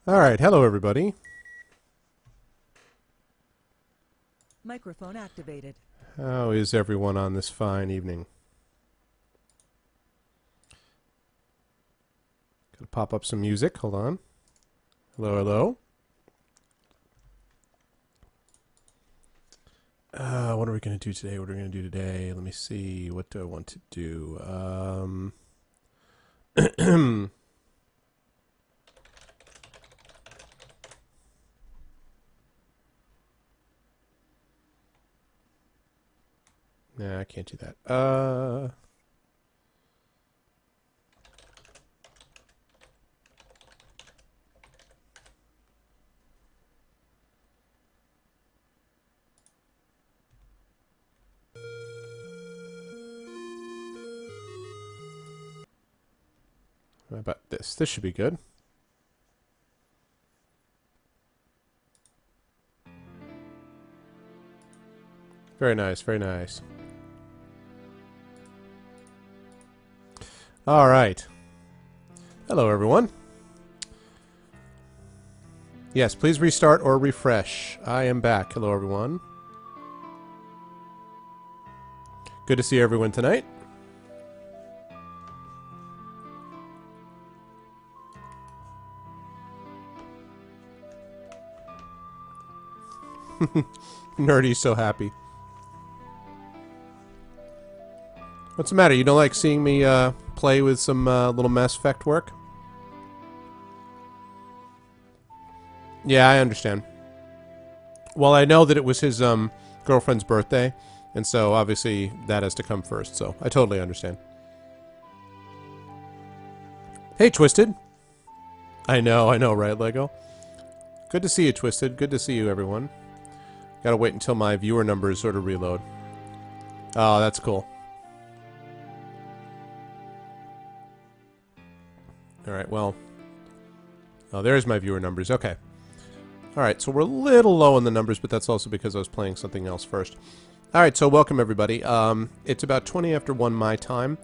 Alright, hello everybody. Microphone activated. How is everyone on this fine evening? Gotta pop up some music, hold on. Hello, hello. What are we gonna do today? Let me see, what do I want to do? Nah, I can't do that. How about this? This should be good. Very nice, very nice. Alright. Hello, everyone. Yes, please restart or refresh. I am back. Hello, everyone. Good to see everyone tonight. Nerdy's so happy. What's the matter? You don't like seeing me play with some little Mass Effect work? Yeah, I understand. Well, I know that it was his girlfriend's birthday, and so obviously that has to come first, so I totally understand. Hey, Twisted. I know, right, Lego? Good to see you, Twisted. Good to see you, everyone. Gotta wait until my viewer numbers sort of reload. Oh, that's cool. Alright, well. Oh, there's my viewer numbers. Okay. Alright, so we're a little low in the numbers, but that's also because I was playing something else first. Alright, so welcome everybody. It's about 20 after 1 my time.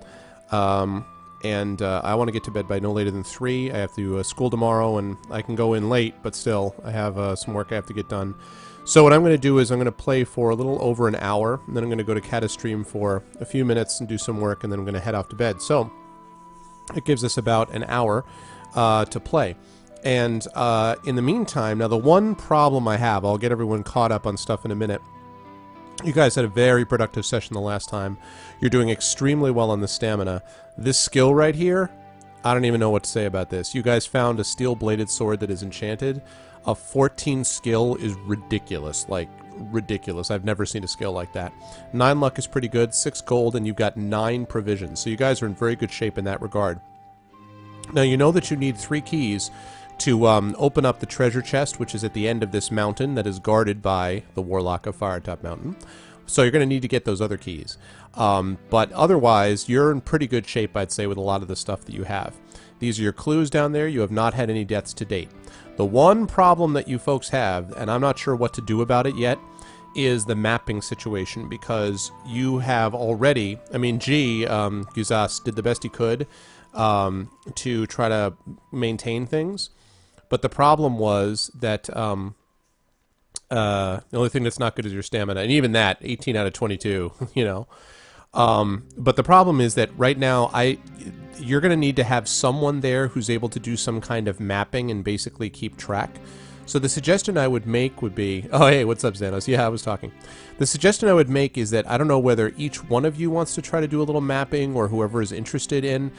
And I want to get to bed by no later than 3. I have to school tomorrow, and I can go in late, but still, I have some work I have to get done. So what I'm going to do is I'm going to play for a little over an hour, and then I'm going to go to Catastream for a few minutes and do some work, and then I'm going to head off to bed. So it gives us about an hour to play. And in the meantime, now the one problem I have, I'll get everyone caught up on stuff in a minute. You guys had a very productive session the last time. You're doing extremely well on the stamina. This skill right here, I don't even know what to say about this. You guys found a steel-bladed sword that is enchanted. A 14 skill is ridiculous, like ridiculous. I've never seen a skill like that. 9 luck is pretty good, 6 gold, and you've got 9 provisions. So you guys are in very good shape in that regard. Now you know that you need 3 keys to open up the treasure chest, which is at the end of this mountain that is guarded by the Warlock of Firetop Mountain. So you're going to need to get those other keys. But otherwise, you're in pretty good shape, I'd say, with a lot of the stuff that you have. These are your clues down there. You have not had any deaths to date. The one problem that you folks have, and I'm not sure what to do about it yet, is the mapping situation, because you have already, I mean, Guzas did the best he could to try to maintain things. But the problem was that the only thing that's not good is your stamina. And even that, 18 out of 22, you know. But the problem is that right now, you're going to need to have someone there who's able to do some kind of mapping and basically keep track. So the suggestion I would make would be... Oh, hey, what's up, Xanos? Yeah, I was talking. The suggestion I would make is that I don't know whether each one of you wants to try to do a little mapping, or whoever is interested in...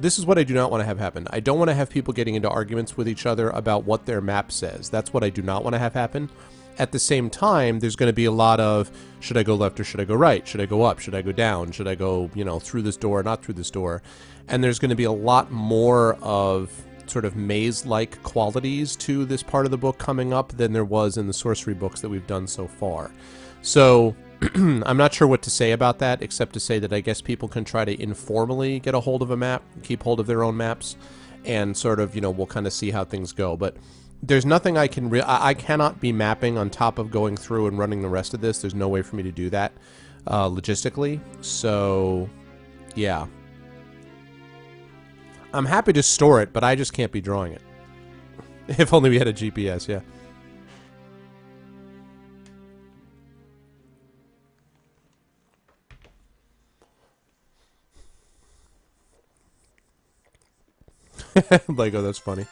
This is what I do not want to have happen. I don't want to have people getting into arguments with each other about what their map says. That's what I do not want to have happen. At the same time, there's going to be a lot of, should I go left or should I go right? Should I go up? Should I go down? Should I go, you know, through this door or not through this door? And there's going to be a lot more of sort of maze-like qualities to this part of the book coming up than there was in the Sorcery books that we've done so far. So I'm not sure what to say about that, except to say that I guess people can try to informally get a hold of a map, keep hold of their own maps, and sort of, you know, we'll kind of see how things go. But there's nothing I can... I cannot be mapping on top of going through and running the rest of this. There's no way for me to do that logistically. So, yeah. I'm happy to store it, but I just can't be drawing it. If only we had a GPS, yeah. Lego, that's funny.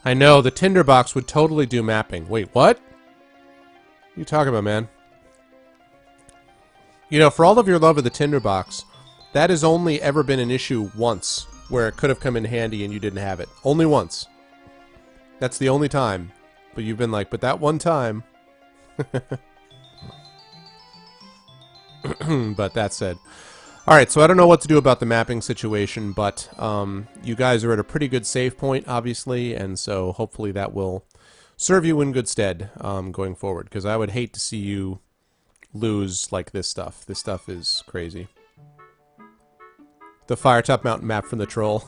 I know, the tinderbox would totally do mapping. Wait, what? What are you talking about, man? You know, for all of your love of the tinderbox, that has only ever been an issue once, where it could have come in handy and you didn't have it. Only once. That's the only time. But you've been like, but that one time... But that said. Alright, so I don't know what to do about the mapping situation, but you guys are at a pretty good save point, obviously, and so hopefully that will serve you in good stead going forward, because I would hate to see you lose, like, this stuff. This stuff is crazy. The Firetop Mountain map from the troll.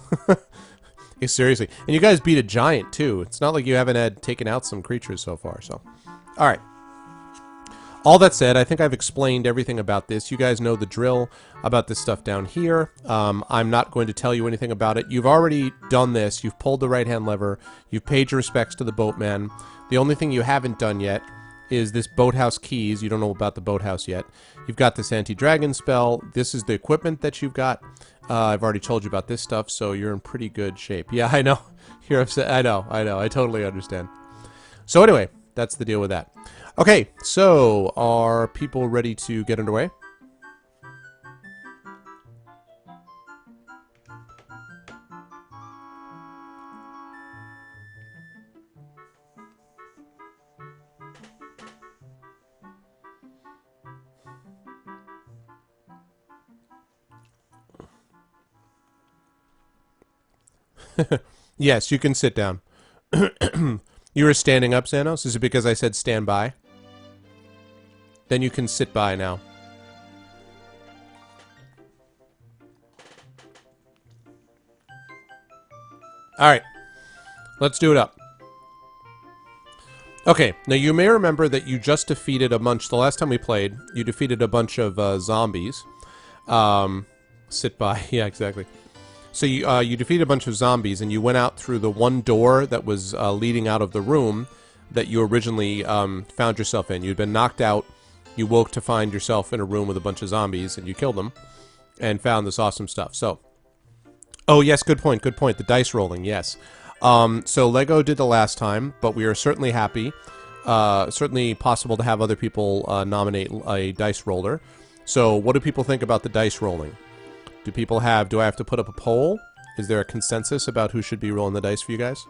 Yeah, seriously. And you guys beat a giant, too. It's not like you haven't taken out some creatures so far, so... Alright. All that said, I think I've explained everything about this. You guys know the drill about this stuff down here. I'm not going to tell you anything about it. You've already done this. You've pulled the right-hand lever. You've paid your respects to the boatman. The only thing you haven't done yet is this boathouse keys. You don't know about the boathouse yet. You've got this anti-dragon spell. This is the equipment that you've got. I've already told you about this stuff, so you're in pretty good shape. Yeah, I know. You're upset. I know. I totally understand. So anyway, that's the deal with that. Okay, so are people ready to get underway? Yes, you can sit down. You were standing up, Xanos? Is it because I said stand by? Then you can sit by now. Alright. Let's do it up. Okay, now you may remember that you just defeated a bunch... The last time we played, you defeated a bunch of zombies. Sit by. Yeah, exactly. So you defeated a bunch of zombies, and you went out through the one door that was leading out of the room that you originally found yourself in. You'd been knocked out. You woke to find yourself in a room with a bunch of zombies, and you killed them, and found this awesome stuff. So, oh yes, good point, good point. The dice rolling, yes. So Lego did the last time, but we are certainly happy. Certainly possible to have other people nominate a dice roller. So, what do people think about the dice rolling? Do I have to put up a poll? Is there a consensus about who should be rolling the dice for you guys?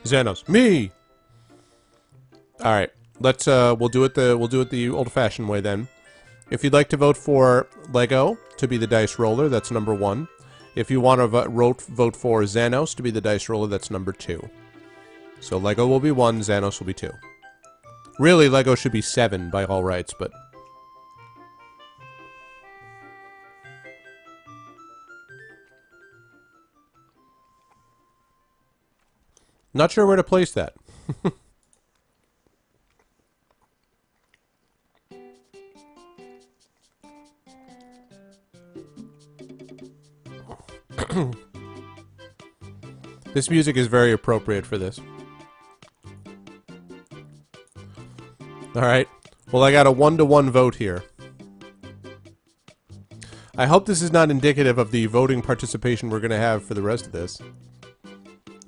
Xanos, me. All right, let's we'll do it the old-fashioned way then. If you'd like to vote for Lego to be the dice roller, that's number 1. If you want to vote for Xanos to be the dice roller, that's number 2. So Lego will be 1, Xanos will be 2. Really, Lego should be 7 by all rights, but not sure where to place that. This music is very appropriate for this. Alright. Well, I got a 1-to-1 vote here. I hope this is not indicative of the voting participation we're going to have for the rest of this.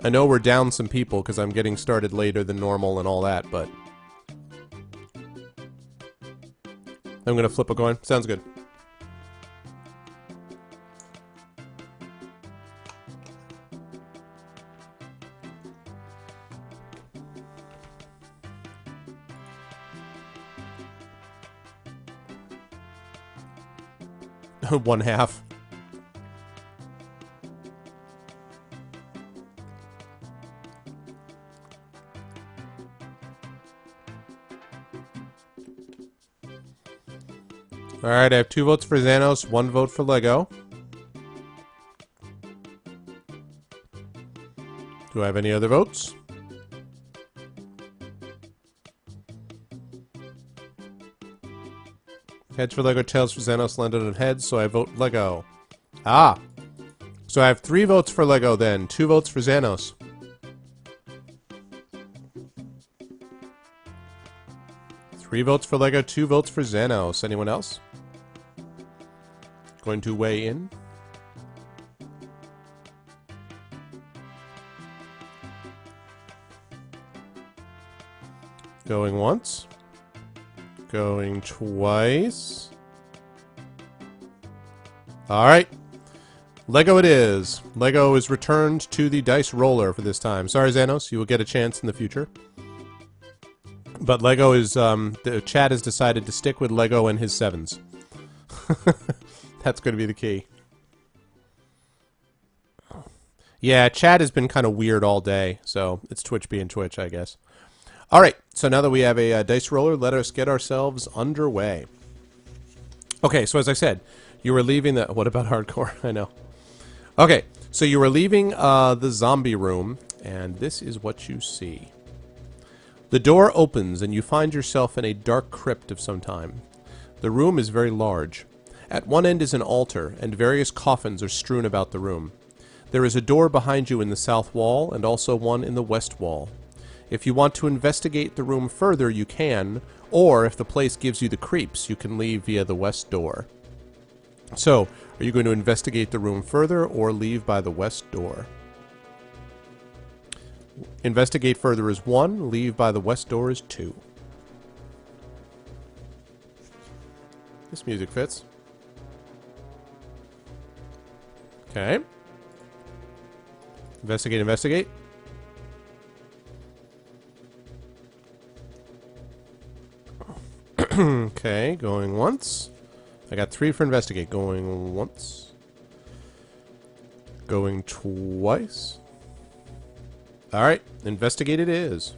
I know we're down some people because I'm getting started later than normal and all that, but... I'm going to flip a coin. Sounds good. One half. Alright, I have 2 votes for Xanos, 1 vote for Lego. Do I have any other votes? Heads for Lego, tails for Xanos, landed on heads, so I vote Lego. Ah! So I have 3 votes for Lego then, 2 votes for Xanos. Three votes for Lego, 2 votes for Xanos. Anyone else? Going to weigh in? Going once. Going twice. Alright. Lego it is. Lego is returned to the dice roller for this time. Sorry, Xanos, you will get a chance in the future. But Lego is, the chat has decided to stick with Lego and his 7s. That's going to be the key. Yeah, chat has been kind of weird all day, so it's Twitch being Twitch, I guess. Alright, so now that we have a dice roller, let us get ourselves underway. Okay, so as I said, you were leaving the... What about hardcore? I know. Okay, so you were leaving the zombie room, and this is what you see. The door opens, and you find yourself in a dark crypt of some time. The room is very large. At one end is an altar, and various coffins are strewn about the room. There is a door behind you in the south wall, and also one in the west wall. If you want to investigate the room further, you can, or if the place gives you the creeps, you can leave via the west door. So, are you going to investigate the room further, or leave by the west door? Investigate further is 1, leave by the west door is 2. This music fits. Okay. Investigate, investigate. Okay, going once. I got 3 for investigate. Going once. Going twice. Alright, investigate it is.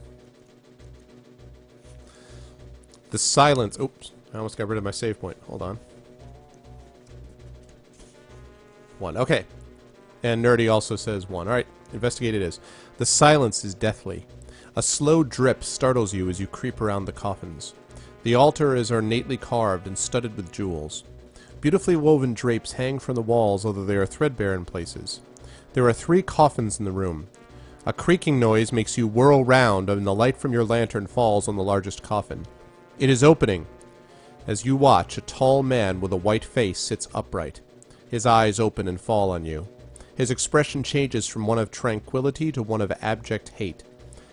The silence... Oops, I almost got rid of my save point. Hold on. 1, okay. And Nerdy also says 1. Alright, investigate it is. The silence is deathly. A slow drip startles you as you creep around the coffins. The altar is ornately carved and studded with jewels. Beautifully woven drapes hang from the walls, although they are threadbare in places. There are 3 coffins in the room. A creaking noise makes you whirl round, and the light from your lantern falls on the largest coffin. It is opening. As you watch, a tall man with a white face sits upright. His eyes open and fall on you. His expression changes from one of tranquility to one of abject hate.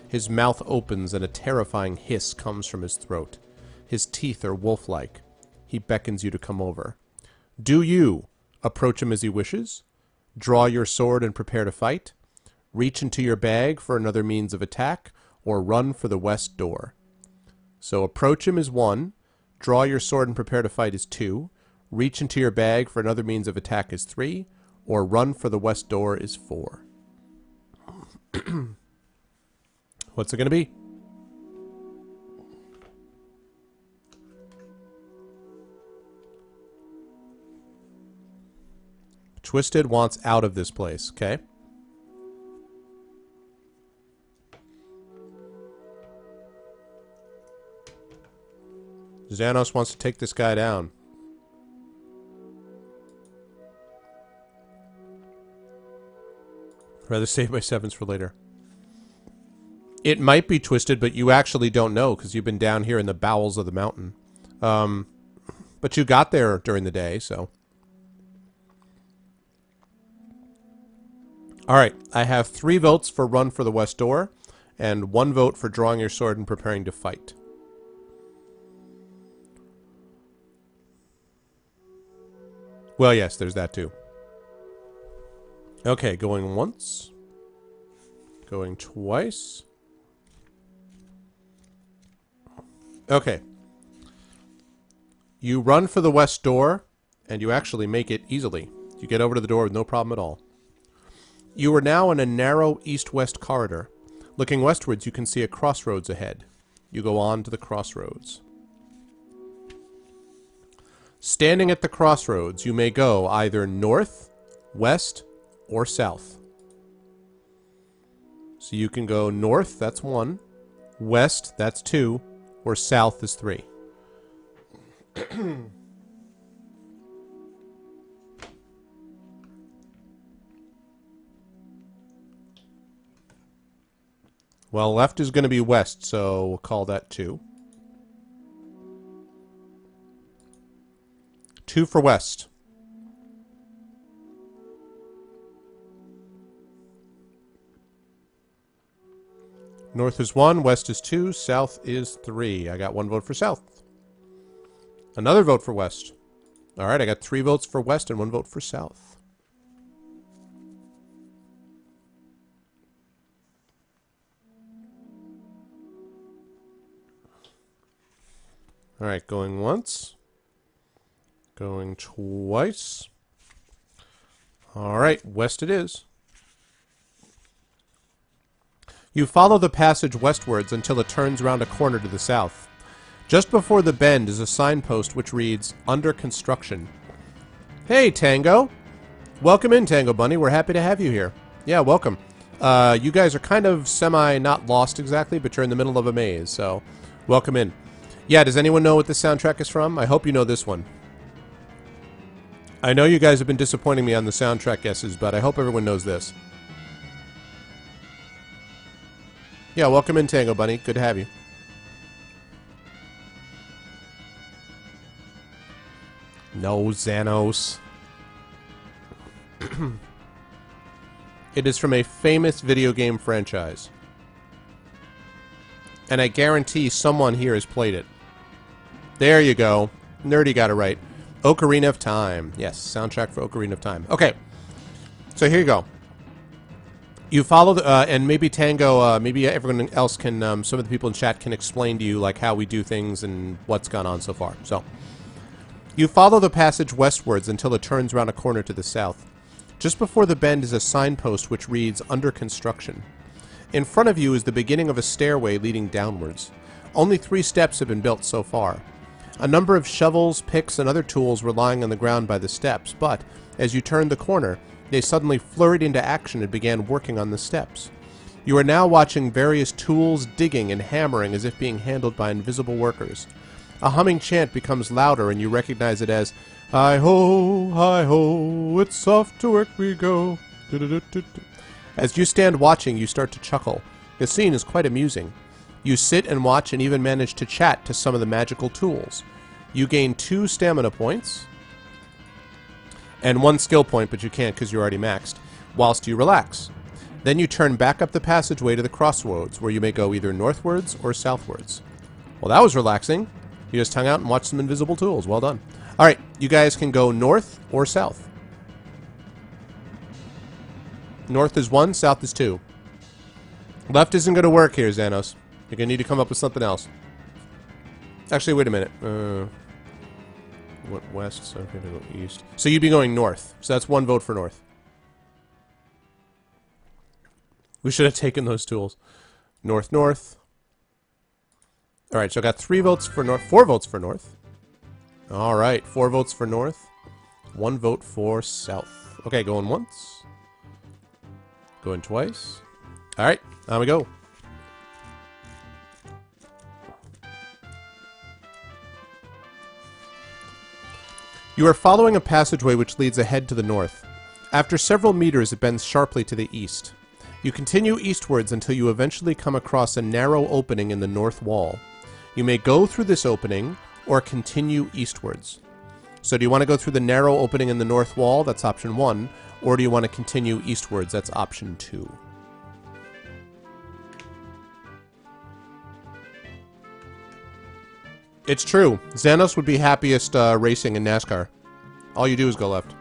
His mouth opens and a terrifying hiss comes from his throat. His teeth are wolf-like. He beckons you to come over. Do you approach him as he wishes? Draw your sword and prepare to fight? Reach into your bag for another means of attack, or run for the west door. So approach him is 1, draw your sword and prepare to fight is 2, reach into your bag for another means of attack is 3, or run for the west door is 4. What's it going to be? Twisted wants out of this place, okay? Xanos wants to take this guy down. Rather save my 7s for later. It might be Twisted, but you actually don't know because you've been down here in the bowels of the mountain. But you got there during the day, so... Alright, I have 3 votes for run for the west door, and 1 vote for drawing your sword and preparing to fight. Well, yes, there's that too. Okay, going once. Going twice. Okay. You run for the west door, and you actually make it easily. You get over to the door with no problem at all. You are now in a narrow east-west corridor. Looking westwards, you can see a crossroads ahead. You go on to the crossroads. Standing at the crossroads, you may go either north, west, or south. So you can go north, that's 1. West, that's 2. Or south is 3. Well, left is going to be west, so we'll call that 2. 2 for west. North is 1, west is 2, south is 3. I got 1 vote for south. Another vote for west. Alright, I got 3 votes for west and 1 vote for south. Alright, going once. Going twice. Alright, west it is. You follow the passage westwards until it turns round a corner to the south. Just before the bend is a signpost which reads, Under Construction. Hey, Tango! Welcome in, Tango Bunny. We're happy to have you here. Yeah, welcome. You guys are kind of not lost exactly, but you're in the middle of a maze, so welcome in. Yeah, does anyone know what this soundtrack is from? I hope you know this one. I know you guys have been disappointing me on the soundtrack guesses, but I hope everyone knows this. Yeah, welcome in, Tango Bunny. Good to have you. No, Xanos. It is from a famous video game franchise. And I guarantee someone here has played it. There you go. Nerdy got it right. Ocarina of Time. Yes, soundtrack for Ocarina of Time. Okay. So here you go. You follow the, and maybe Tango, maybe everyone else can, some of the people in chat can explain to you, like, how we do things and what's gone on so far. So, you follow the passage westwards until it turns around a corner to the south. Just before the bend is a signpost which reads, Under Construction. In front of you is the beginning of a stairway leading downwards. Only 3 steps have been built so far. A number of shovels, picks, and other tools were lying on the ground by the steps, but, as you turned the corner, they suddenly flurried into action and began working on the steps. You are now watching various tools digging and hammering as if being handled by invisible workers. A humming chant becomes louder and you recognize it as, Hi-ho, it's off to work we go. As you stand watching, you start to chuckle. The scene is quite amusing. You sit and watch and even manage to chat to some of the magical tools. You gain 2 stamina points and 1 skill point, but you can't because you're already maxed, whilst you relax. Then you turn back up the passageway to the crossroads, where you may go either northwards or southwards. Well, that was relaxing. You just hung out and watched some invisible tools. Well done. Alright, you guys can go north or south. North is 1, south is 2. Left isn't going to work here, Xanos. You're going to need to come up with something else. Actually, wait a minute. Went west, so I'm going to go east. So you'd be going north. So that's 1 vote for north. We should have taken those tools. North, north. Alright, so I got 3 votes for north. 4 votes for north. Alright, 4 votes for north. 1 vote for south. Okay, going once. Going twice. Alright, on we go. You are following a passageway which leads ahead to the north. After several meters, it bends sharply to the east. You continue eastwards until you eventually come across a narrow opening in the north wall. You may go through this opening, or continue eastwards. So do you want to go through the narrow opening in the north wall? That's option 1. Or do you want to continue eastwards? That's option 2. It's true. Xanos would be happiest racing in NASCAR. All you do is go left.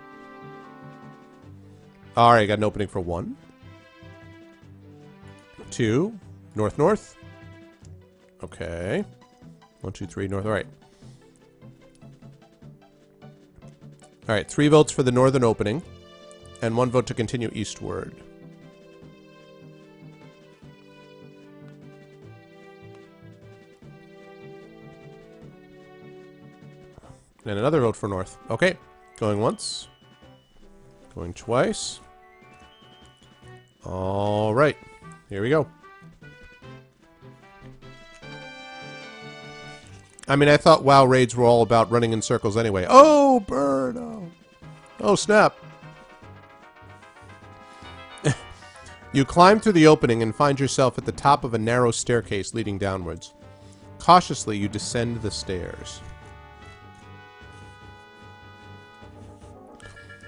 Alright, got an opening for 1. 2. North, north. Okay. 1, 2, 3, north. Alright. Alright, 3 votes for the northern opening. And 1 vote to continue eastward. And another vote for north. Okay. Going once. Going twice. Alright. Here we go. I mean, I thought WoW raids were all about running in circles anyway. Oh, bird! Oh, oh snap. You climb through the opening and find yourself at the top of a narrow staircase leading downwards. Cautiously, you descend the stairs.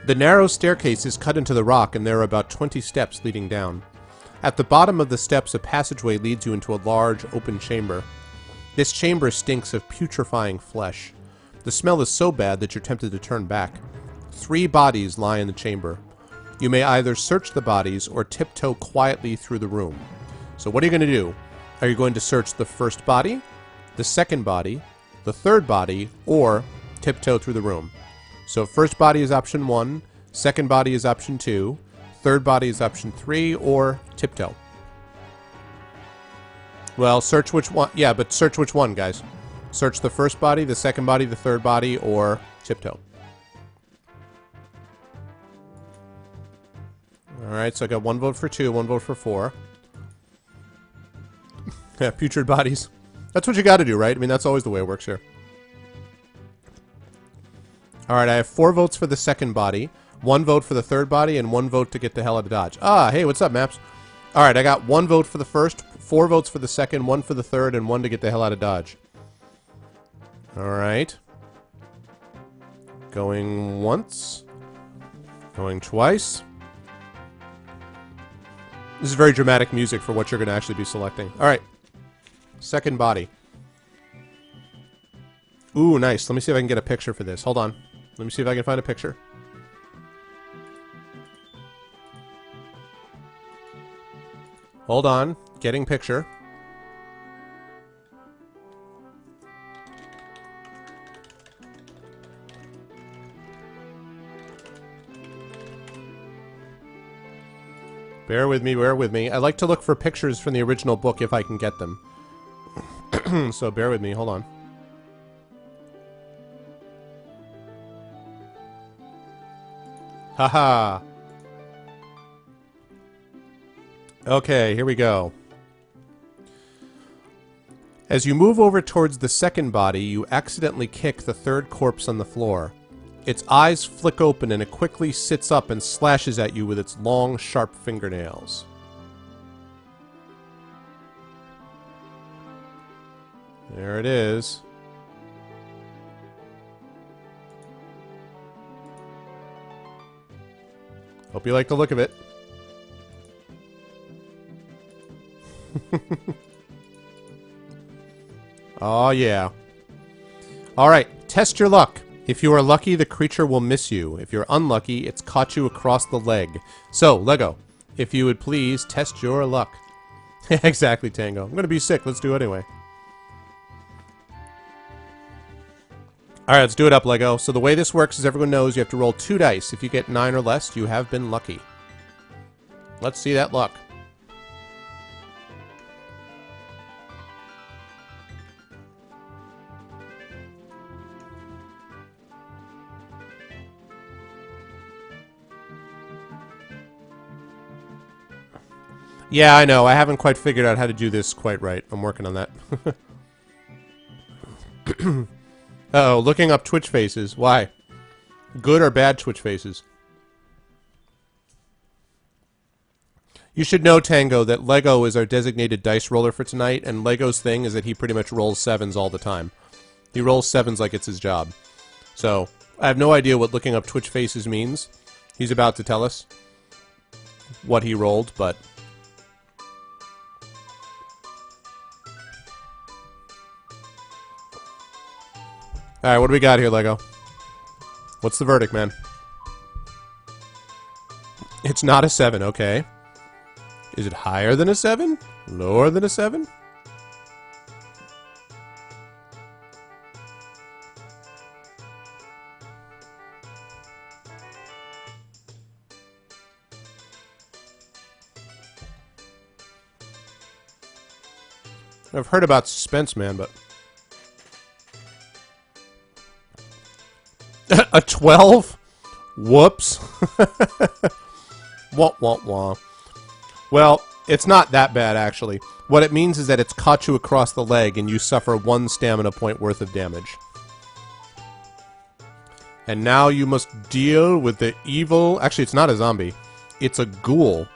The narrow staircase is cut into the rock, and there are about 20 steps leading down. At the bottom of the steps, a passageway leads you into a large, open chamber. This chamber stinks of putrefying flesh. The smell is so bad that you're tempted to turn back. 3 bodies lie in the chamber. You may either search the bodies or tiptoe quietly through the room. So what are you going to do? Are you going to search the first body, the second body, the third body, or tiptoe through the room? So first body is option 1, second body is option 2, third body is option 3, or tiptoe. Well, search which one. Yeah, but search which one, guys. Search the first body, the second body, the third body, or tiptoe. Alright, so I got 1 vote for 2, 1 vote for 4. Yeah, putrid bodies. That's what you gotta do, right? I mean, that's always the way it works here. Alright, I have 4 votes for the second body, 1 vote for the third body, and 1 vote to get the hell out of Dodge. Ah, hey, what's up, Maps? Alright, I got 1 vote for the first, 4 votes for the second, 1 for the third, and 1 to get the hell out of Dodge. Alright. Going once. Going twice. This is very dramatic music for what you're going to actually be selecting. Alright. Second body. Ooh, nice. Let me see if I can get a picture for this. Hold on. Let me see if I can find a picture. Hold on. Getting picture. Bear with me, bear with me. I like to look for pictures from the original book if I can get them. So bear with me, hold on. Haha. Okay, here we go. As you move over towards the second body, you accidentally kick the third corpse on the floor. Its eyes flick open and it quickly sits up and slashes at you with its long, sharp fingernails. There it is. Hope you like the look of it. Oh yeah. Alright, test your luck. If you are lucky, the creature will miss you. If you're unlucky, it's caught you across the leg. So, Lego, if you would please test your luck. Exactly, Tango. I'm gonna be sick. Let's do it anyway. Alright, let's do it up, Lego. So the way this works is everyone knows you have to roll 2 dice. If you get 9 or less, you have been lucky. Let's see that luck. Yeah, I know. I haven't quite figured out how to do this quite right. I'm working on that. Uh-oh, looking up Twitch faces. Why? Good or bad Twitch faces? You should know, Tango, that Lego is our designated dice roller for tonight, and Lego's thing is that he pretty much rolls 7s all the time. He rolls 7s like it's his job. So, I have no idea what looking up Twitch faces means. He's about to tell us what he rolled, but... Alright, what do we got here, Lego? What's the verdict, man? It's not a 7, okay. Is it higher than a 7? Lower than a 7? I've heard about suspense, man, but... A 12? Whoops. Wah, wah, wah. Well, it's not that bad, actually. What it means is that it's caught you across the leg and you suffer 1 stamina point worth of damage. And now you must deal with the evil... Actually, it's not a zombie. It's a ghoul.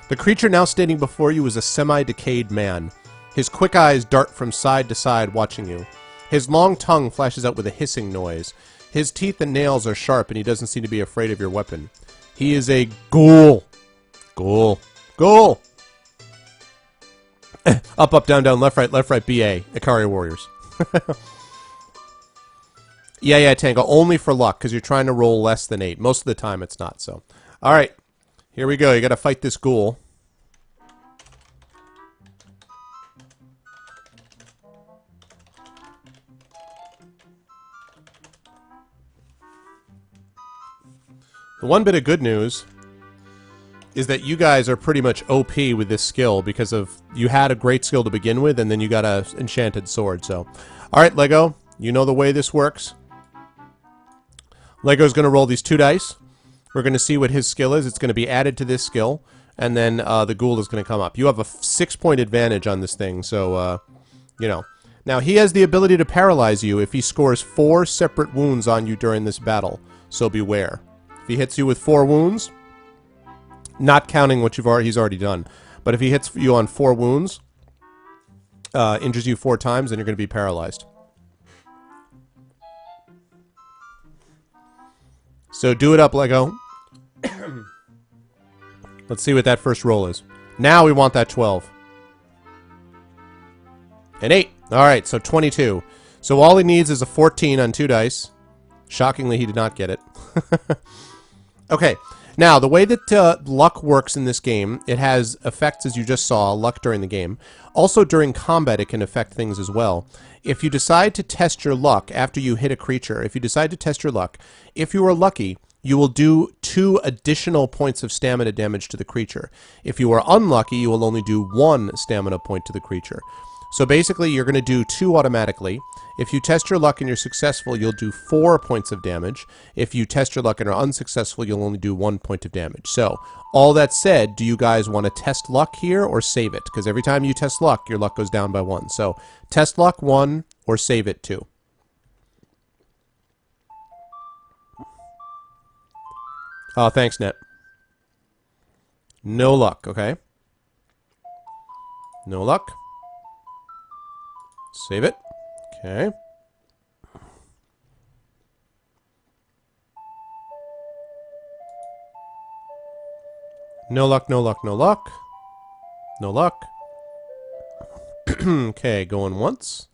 The creature now standing before you is a semi-decayed man. His quick eyes dart from side to side, watching you. His long tongue flashes out with a hissing noise. His teeth and nails are sharp, and he doesn't seem to be afraid of your weapon. He is a ghoul. Ghoul. Ghoul! Up, up, down, down, left, right, BA. Ikari Warriors. Yeah, Tango. Only for luck, because you're trying to roll less than 8. Most of the time, it's not so. Alright. Here we go. You gotta fight this ghoul. The one bit of good news is that you guys are pretty much OP with this skill because of you had a great skill to begin with and then you got a enchanted sword. So, alright, Lego, you know the way this works. Lego's going to roll these 2 dice. We're going to see what his skill is. It's going to be added to this skill, and then the ghoul is going to come up. You have a 6-point advantage on this thing, so, you know. Now, he has the ability to paralyze you if he scores 4 separate wounds on you during this battle, so beware. If he hits you with 4 wounds, not counting what he's already done, but if he hits you on 4 wounds, injures you 4 times, then you're going to be paralyzed. So do it up, Lego. Let's see what that first roll is. Now we want that 12. An 8. Alright, so 22. So all he needs is a 14 on 2 dice. Shockingly, he did not get it. Okay, now the way that luck works in this game, it has effects, as you just saw, luck during the game. Also during combat, it can affect things as well. If you decide to test your luck after you hit a creature, if you are lucky, you will do 2 additional points of stamina damage to the creature. If you are unlucky, you will only do 1 stamina point to the creature. So basically, you're going to do 2 automatically. If you test your luck and you're successful, you'll do 4 points of damage. If you test your luck and are unsuccessful, you'll only do 1 point of damage. So, all that said, do you guys want to test luck here or save it? Because every time you test luck, your luck goes down by 1. So, test luck 1 or save it 2. Oh, thanks, Net. No luck, okay? No luck. Save it. Okay. No luck, no luck, no luck. No luck. Okay, going once.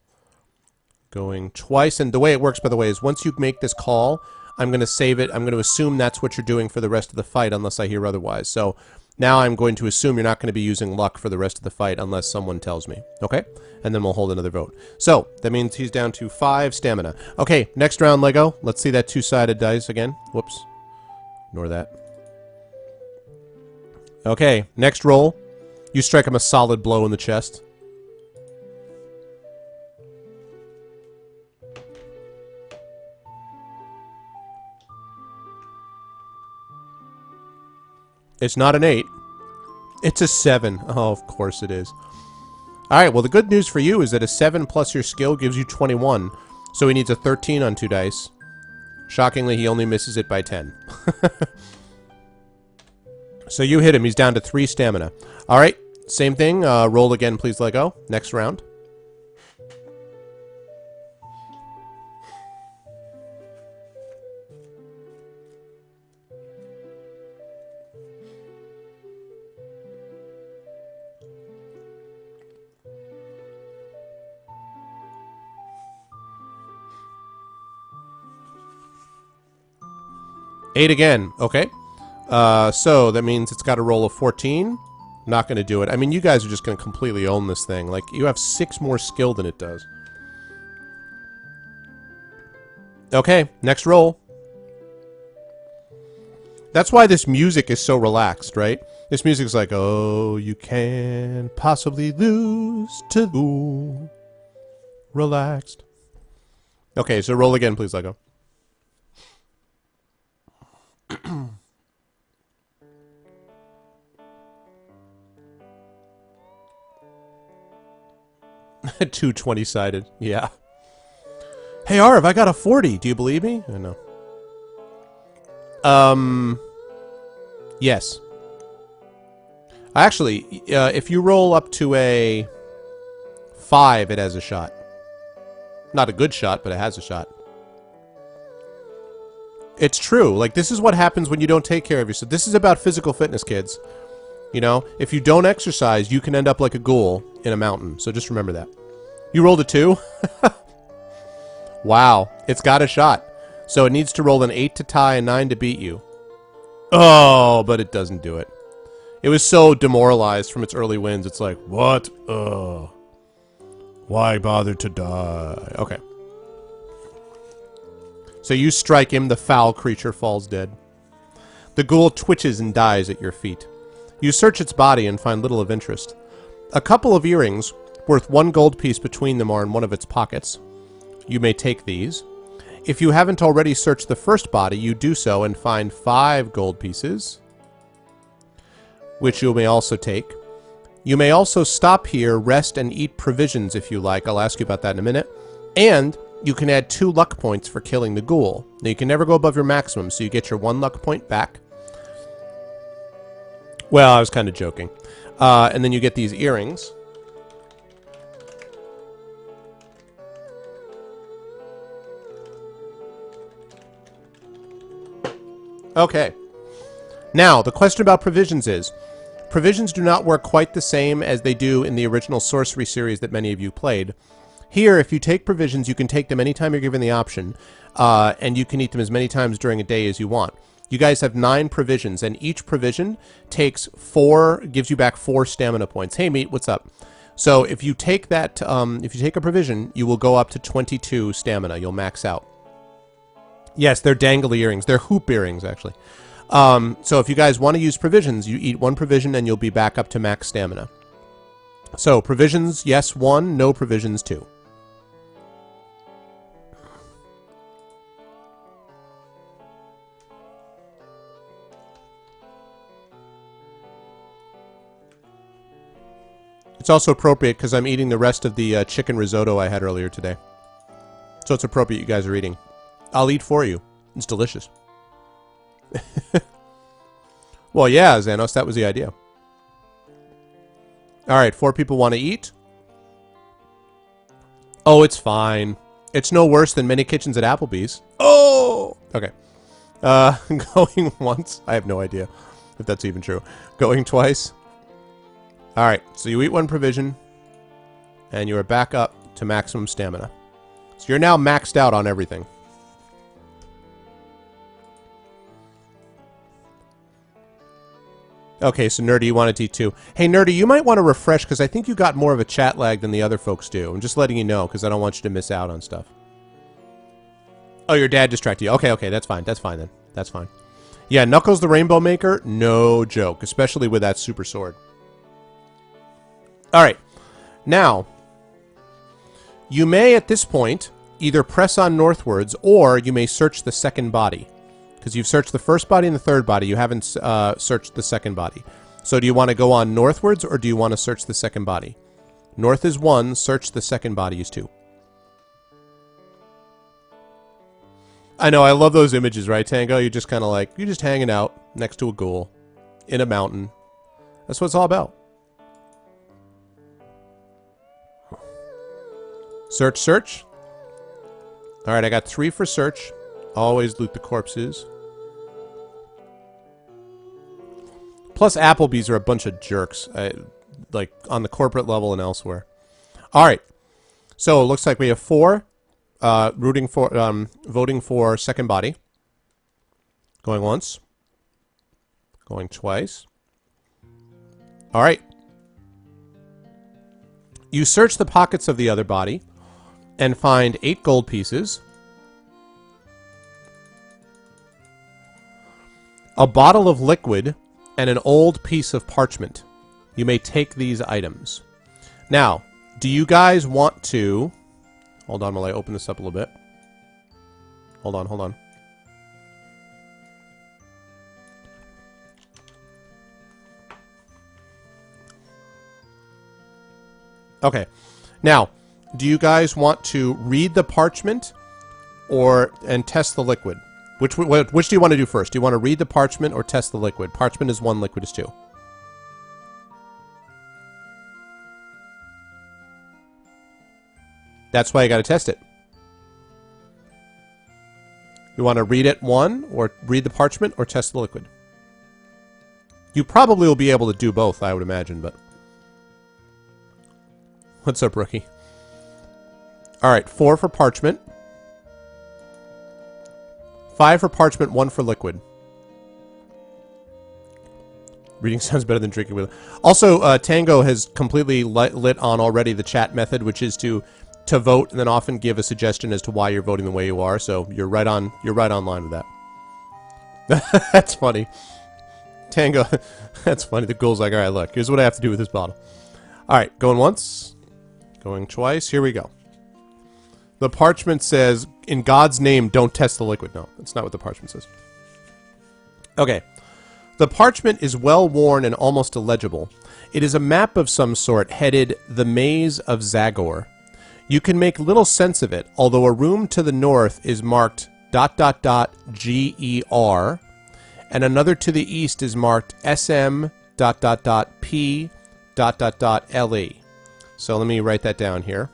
Going twice. And the way it works, by the way, is once you make this call, I'm going to save it. I'm going to assume that's what you're doing for the rest of the fight unless I hear otherwise. So now I'm going to assume you're not going to be using luck for the rest of the fight unless someone tells me. Okay? And then we'll hold another vote. So, that means he's down to 5 stamina. Okay, next round, Lego. Let's see that 2-sided dice again. Whoops. Ignore that. Okay, next roll. You strike him a solid blow in the chest. It's not an 8. It's a 7. Oh, of course it is. Alright, well the good news for you is that a 7 plus your skill gives you 21. So he needs a 13 on 2 dice. Shockingly, he only misses it by 10. So you hit him. He's down to 3 stamina. Alright, same thing. Roll again, please, Lego. Next round. Eight again. Okay. So that means it's got a roll of 14. Not going to do it. I mean, you guys are just going to completely own this thing. Like, you have 6 more skill than it does. Okay, next roll. That's why this music is so relaxed, right? This music's like, oh, you can possibly lose to the relaxed. Okay, so roll again, please, Lego. Two 20-sided. Yeah. Hey, Arv, I got a 40. Do you believe me? I know. Yes. Actually, if you roll up to a 5, it has a shot. Not a good shot, but it has a shot. It's true. Like, this is what happens when you don't take care of yourself. This is about physical fitness, kids. You know, if you don't exercise, you can end up like a ghoul in a mountain. So just remember that. You rolled a 2? Wow. It's got a shot. So it needs to roll an 8 to tie, a 9 to beat you. Oh, but it doesn't do it. It was so demoralized from its early wins. It's like, what? Why bother to die? Okay. So you strike him, the foul creature falls dead. The ghoul twitches and dies at your feet. You search its body and find little of interest. A couple of earrings, worth 1 gold piece between them, are in one of its pockets. You may take these. If you haven't already searched the first body, you do so and find 5 gold pieces, which you may also take. You may also stop here, rest, and eat provisions if you like. I'll ask you about that in a minute. And you can add 2 luck points for killing the ghoul. Now, you can never go above your maximum, so you get your 1 luck point back. Well, I was kind of joking. And then you get these earrings. Okay. Now, the question about provisions is, provisions do not work quite the same as they do in the original Sorcery series that many of you played. Here, if you take provisions, you can take them anytime you're given the option, and you can eat them as many times during a day as you want. You guys have 9 provisions, and each provision takes 4, gives you back 4 stamina points. Hey, Meat, what's up? So if you take that, if you take a provision, you will go up to 22 stamina. You'll max out. Yes, they're dangly earrings. They're hoop earrings, actually. So if you guys want to use provisions, you eat 1 provision and you'll be back up to max stamina. So provisions, yes, 1. No provisions, 2. It's also appropriate because I'm eating the rest of the chicken risotto I had earlier today. So it's appropriate you guys are eating. I'll eat for you. It's delicious. Well, yeah, Xanos, that was the idea. Alright, 4 people want to eat. Oh, it's fine. It's no worse than many kitchens at Applebee's. Oh! Okay. Going once. I have no idea if that's even true. Going twice. Alright, so you eat 1 provision, and you are back up to maximum stamina. So you're now maxed out on everything. Okay, so Nerdy, you wanted to eat 2. Hey, Nerdy, you might want to refresh, because I think you got more of a chat lag than the other folks do. I'm just letting you know, because I don't want you to miss out on stuff. Oh, your dad distracted you. Okay, that's fine. That's fine, then. That's fine. Yeah, Knuckles the Rainbow Maker, no joke, especially with that super sword. Alright, now, you may, at this point, either press on northwards, or you may search the second body. Because you've searched the first body and the third body, you haven't searched the second body. So do you want to go on northwards, or do you want to search the second body? North is 1, search the second body is 2. I know, I love those images, right, Tango? You're just kind of like, you're just hanging out next to a ghoul in a mountain. That's what it's all about. Search, search. Alright, I got 3 for search. Always loot the corpses. Plus, Applebee's are a bunch of jerks, like on the corporate level and elsewhere. All right, so it looks like we have 4 voting for second body. Going once, going twice. All right, you search the pockets of the other body and find 8 gold pieces, a bottle of liquid, and an old piece of parchment. You may take these items. Now, do you guys want to... Hold on while I open this up a little bit. Hold on. Okay. Now, do you guys want to read the parchment and test the liquid? Which do you want to do first? Do you want to read the parchment or test the liquid? Parchment is 1, liquid is 2. That's why you got to test it. You want to read it 1, or read the parchment, or test the liquid? You probably will be able to do both, I would imagine, but... What's up, rookie? Alright, 4 for parchment. 5 for parchment, 1 for liquid. Reading sounds better than drinking with... Also, Tango has completely lit on already the chat method, which is to vote and then often give a suggestion as to why you're voting the way you are, so you're right on line with that. That's funny. Tango, that's funny. The ghoul's like, alright, look, here's what I have to do with this bottle. Alright, going once. Going twice. Here we go. The parchment says, in God's name, don't test the liquid. No, that's not what the parchment says. Okay. The parchment is well worn and almost illegible. It is a map of some sort headed The Maze of Zagor. You can make little sense of it, although a room to the north is marked ... GER, and another to the east is marked SM ... P ... LE. So let me write that down here.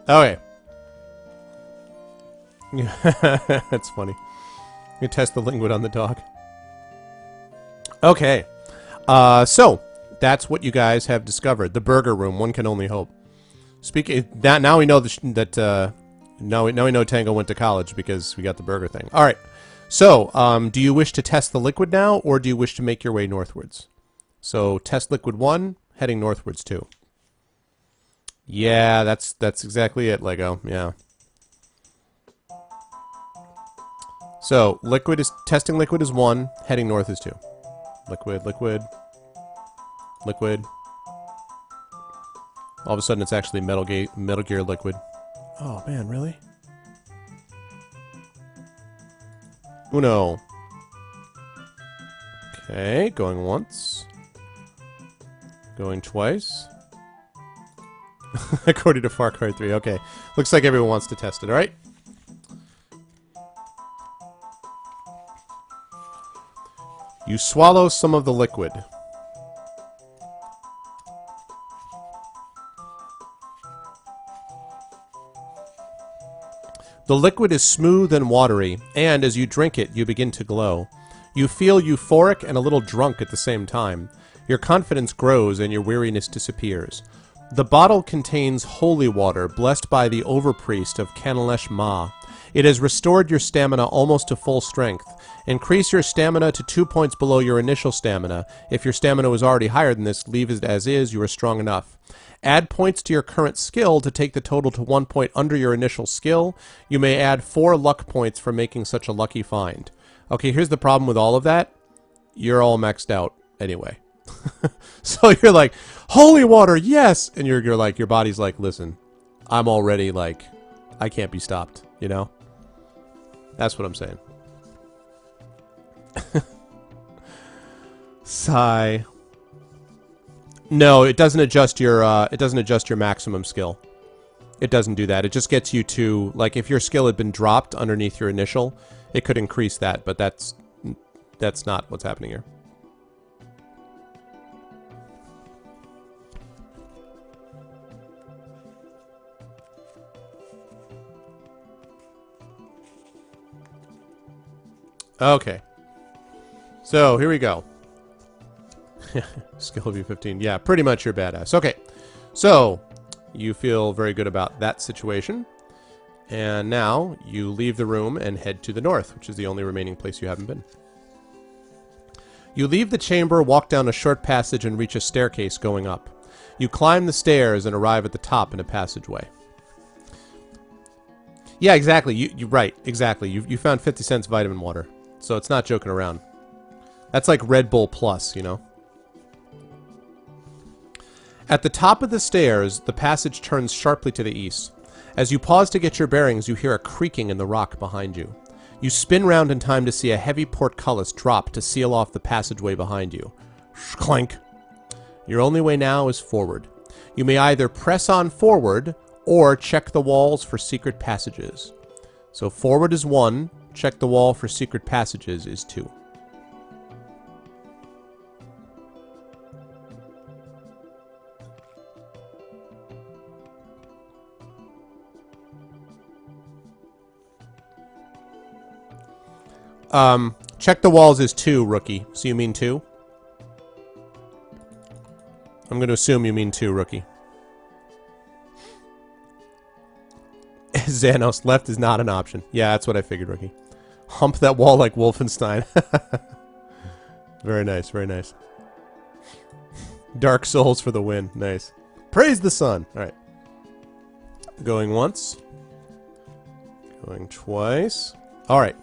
Okay. That's funny. You test the liquid on the dog. Okay. So, that's what you guys have discovered. The burger room, one can only hope. Speaking that, now we know now we know Tango went to college because we got the burger thing. All right. So, do you wish to test the liquid now, or do you wish to make your way northwards? So, test liquid 1, heading northwards 2. Yeah, that's exactly it, Lego. Yeah. So, testing liquid is 1, heading north is 2. Liquid. All of a sudden, it's actually Metal Gear Liquid. Oh man, really? Uno. Okay, going once. Going twice. According to Far Cry 3. Okay. Looks like everyone wants to test it, alright? You swallow some of the liquid. The liquid is smooth and watery, and as you drink it, you begin to glow. You feel euphoric and a little drunk at the same time. Your confidence grows and your weariness disappears. The bottle contains holy water, blessed by the overpriest of Kanalesh Ma. It has restored your stamina almost to full strength. Increase your stamina to 2 points below your initial stamina. If your stamina was already higher than this, leave it as is, you are strong enough. Add points to your current skill to take the total to 1 point under your initial skill. You may add 4 luck points for making such a lucky find. Okay, here's the problem with all of that. You're all maxed out anyway. So you're like, holy water, yes! And you're like, your body's like, listen, I'm already like, I can't be stopped, you know? That's what I'm saying. Sigh. No, it doesn't adjust your maximum skill. It doesn't do that. It just gets you to, like, if your skill had been dropped underneath your initial, it could increase that, but that's not what's happening here. Okay. So, here we go. Skill of you 15. Yeah, pretty much you're badass. Okay, so you feel very good about that situation. And now you leave the room and head to the north, which is the only remaining place you haven't been. You leave the chamber, walk down a short passage, and reach a staircase going up. You climb the stairs and arrive at the top in a passageway. Yeah, exactly. You right, exactly. You found 50 cents vitamin water, so it's not joking around. That's like Red Bull Plus, you know? At the top of the stairs, the passage turns sharply to the east. As you pause to get your bearings, you hear a creaking in the rock behind you. You spin round in time to see a heavy portcullis drop to seal off the passageway behind you. Clank. Your only way now is forward. You may either press on forward or check the walls for secret passages. So forward is 1, check the wall for secret passages is 2. Check the walls is 2, rookie. So you mean 2? I'm going to assume you mean 2, rookie. Xanos, left is not an option. Yeah, that's what I figured, rookie. Hump that wall like Wolfenstein. Very nice, very nice. Dark Souls for the win. Nice. Praise the sun. Alright. Going once. Going twice. Alright.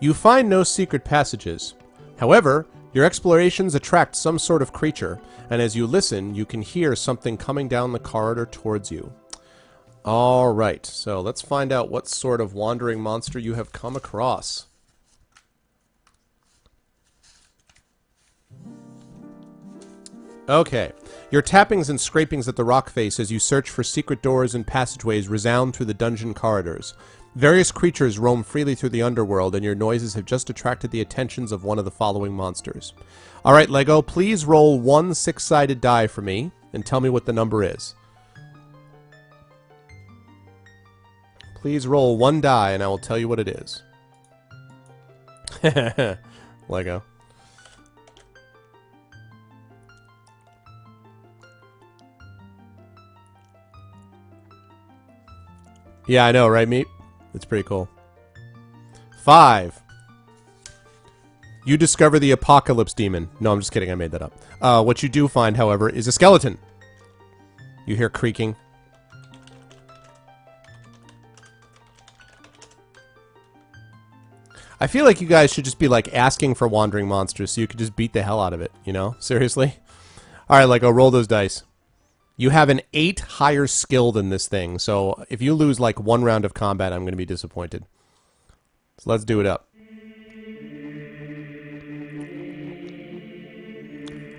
You find no secret passages. However, your explorations attract some sort of creature, and as you listen, you can hear something coming down the corridor towards you. Alright, so let's find out what sort of wandering monster you have come across. Okay. Your tappings and scrapings at the rock face as you search for secret doors and passageways resound through the dungeon corridors. Various creatures roam freely through the underworld, and your noises have just attracted the attentions of one of the following monsters. Alright, Lego, please roll 1 6-sided die for me, and tell me what the number is. Please roll 1 die, and I will tell you what it is. Lego. Yeah, I know, right, Meat? It's pretty cool. 5. You discover the Apocalypse Demon. No, I'm just kidding. I made that up. What you do find, however, is a skeleton. You hear creaking. I feel like you guys should just be, like, asking for wandering monsters so you could just beat the hell out of it, you know? Seriously? Alright, Lego, roll those dice. You have an 8 higher skill than this thing, so if you lose, like, 1 round of combat, I'm going to be disappointed. So let's do it up.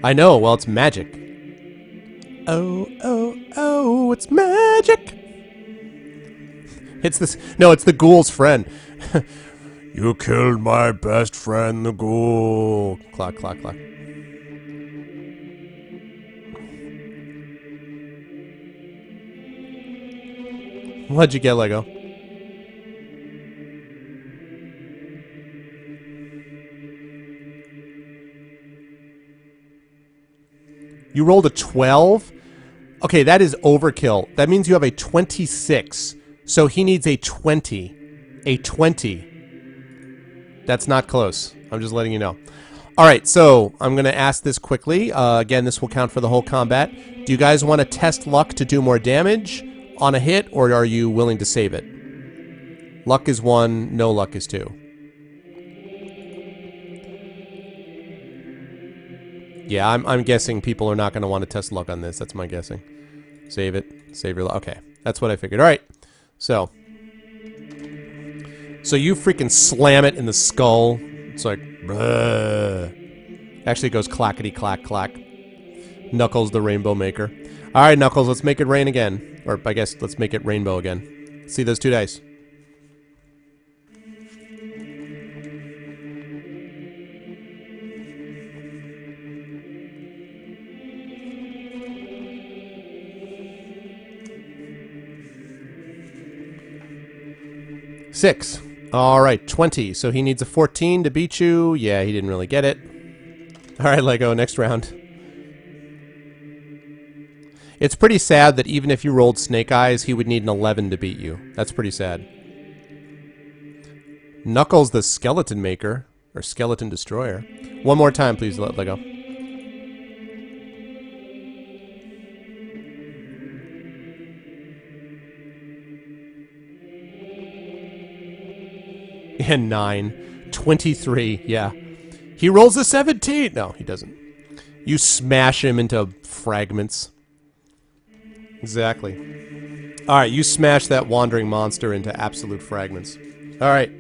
I know, well, it's magic. Oh, oh, oh, it's magic! It's this... No, it's the ghoul's friend. You killed my best friend, the ghoul. Clock, clock, clock. What'd you get, Lego? You rolled a 12? Okay, that is overkill. That means you have a 26. So he needs a 20. A 20. That's not close. I'm just letting you know. Alright, so I'm going to ask this quickly. Again, this will count for the whole combat. Do you guys want to test luck to do more damage on a hit, or are you willing to save it? Luck is 1, no luck is 2. Yeah, I'm guessing people are not going to want to test luck on this. That's my guessing. Save it. Save your luck. Okay, that's what I figured. Alright, so you freaking slam it in the skull. It's like, bruh. Actually, it goes clackety clack clack. Knuckles the Rainbow Maker. Alright, Knuckles, let's make it rain again. Or, I guess, let's make it rainbow again. See those 2 dice? Six. Alright, 20. So he needs a 14 to beat you. Yeah, he didn't really get it. Alright, Lego, next round. It's pretty sad that even if you rolled Snake Eyes, he would need an 11 to beat you. That's pretty sad. Knuckles the Skeleton Maker, or Skeleton Destroyer. One more time, please, Lego. And 9. 23, yeah. He rolls a 17! No, he doesn't. You smash him into fragments. Exactly. Alright, you smash that wandering monster into absolute fragments. Alright.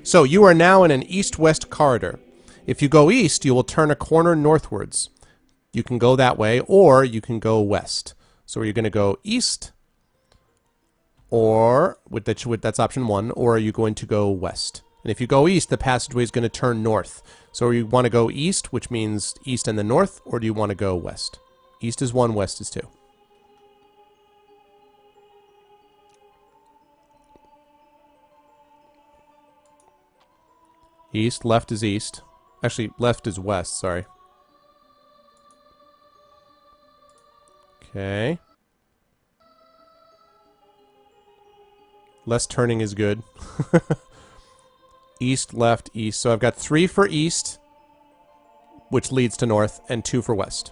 So, you are now in an east-west corridor. If you go east, you will turn a corner northwards. You can go that way, or you can go west. So you're going to go east, or, that's option 1, or are you going to go west? And if you go east, the passageway is going to turn north. So you want to go east, which means east and the north, or do you want to go west? East is 1, west is 2. East, left is east. Actually, left is west, sorry. Okay. Less turning is good. East, left, east. So I've got 3 for east, which leads to north, and 2 for west.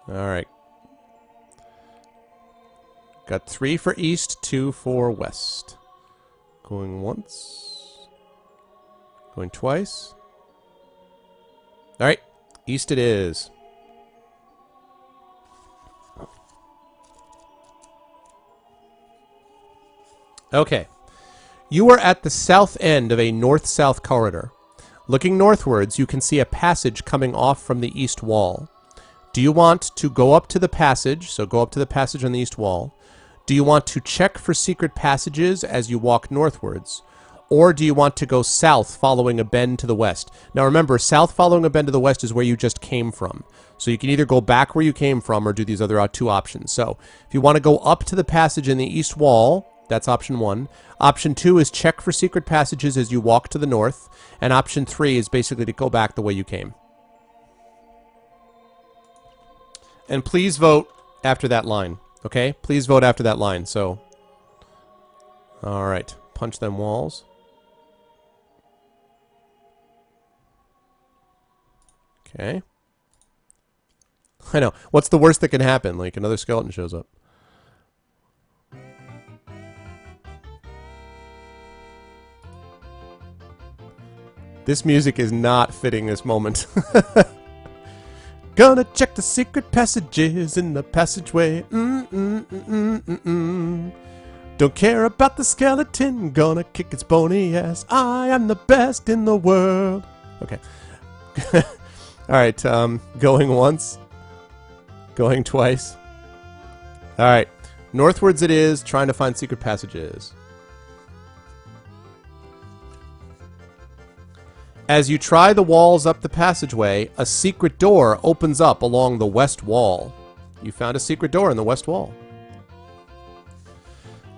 Alright. Got 3 for east, 2 for west. Going once. Going twice. Alright. East it is. Okay. You are at the south end of a north-south corridor. Looking northwards, you can see a passage coming off from the east wall. Do you want to go up to the passage? So go up to the passage on the east wall. Do you want to check for secret passages as you walk northwards? Or do you want to go south following a bend to the west? Now remember, south following a bend to the west is where you just came from. So you can either go back where you came from or do these other 2 options. So if you want to go up to the passage in the east wall, that's option 1. Option 2 is check for secret passages as you walk to the north. And option 3 is basically to go back the way you came. And please vote after that line. Okay? Please vote after that line. So, alright. Punch them walls. Okay. I know. What's the worst that can happen? Like, another skeleton shows up. This music is not fitting this moment. Gonna check the secret passages in the passageway. Don't care about the skeleton. Gonna kick its bony ass. I am the best in the world. Okay. Alright, going once. Going twice. Alright. Northwards it is, trying to find secret passages. As you try the walls up the passageway, a secret door opens up along the west wall. You found a secret door in the west wall.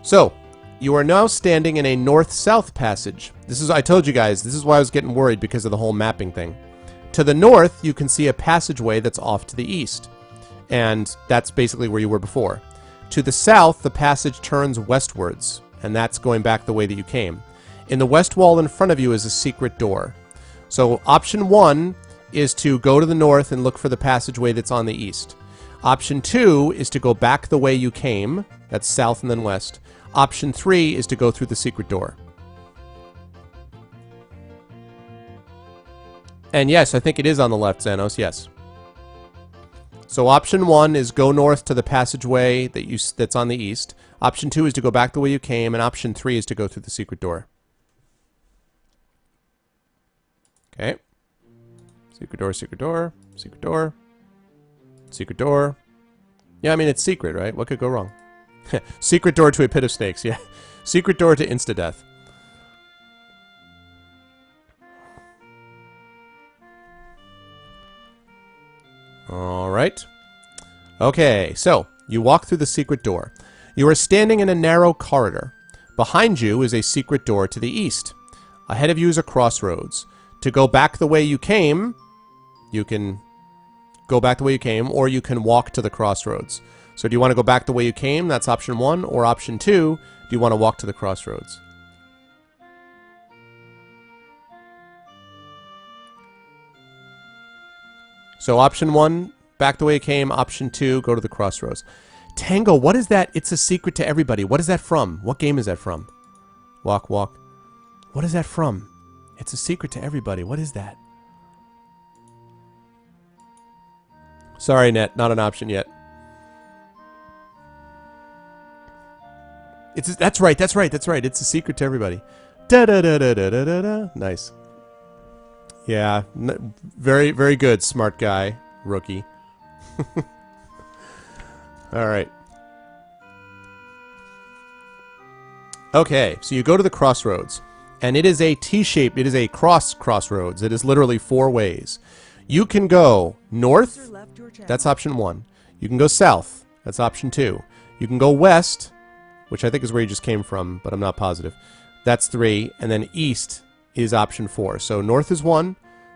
So, you are now standing in a north-south passage. This is, I told you guys, this is why I was getting worried because of the whole mapping thing. To the north, you can see a passageway that's off to the east. And that's basically where you were before. To the south, the passage turns westwards, and that's going back the way that you came. In the west wall in front of you is a secret door. So option 1 is to go to the north and look for the passageway that's on the east. Option 2 is to go back the way you came. That's south and then west. Option 3 is to go through the secret door. And yes, I think it is on the left, Xanos, yes. So option 1 is go north to the passageway that's on the east. Option 2 is to go back the way you came, and option 3 is to go through the secret door. Okay. Secret door, secret door, secret door, secret door. Yeah, I mean, it's secret, right? What could go wrong? Secret door to a pit of snakes, yeah. Secret door to insta-death. Alright. Okay, so, you walk through the secret door. You are standing in a narrow corridor. Behind you is a secret door to the east. Ahead of you is a crossroads. To go back the way you came, You can go back the way you came, or you can walk to the crossroads. So do you want to go back the way you came? That's option 1. Or option 2, do you want to walk to the crossroads? So option 1, back the way you came. Option 2, go to the crossroads. Tango, what is that? It's a secret to everybody. What is that from? What game is that from? Walk, walk. What is that from? It's a secret to everybody. What is that? Sorry, Net. Not an option yet. That's right. That's right. That's right. It's a secret to everybody. Da da da da da da da da. Nice. Yeah. Very, very good, smart guy, rookie. All right. Okay, so you go to the crossroads, and it is a T-shape. It is a crossroads. It is literally 4 ways. You can go north. That's option 1. You can go south. That's option 2. You can go west, which I think is where you just came from, but I'm not positive. That's 3. And then east is option 4. So north is 1,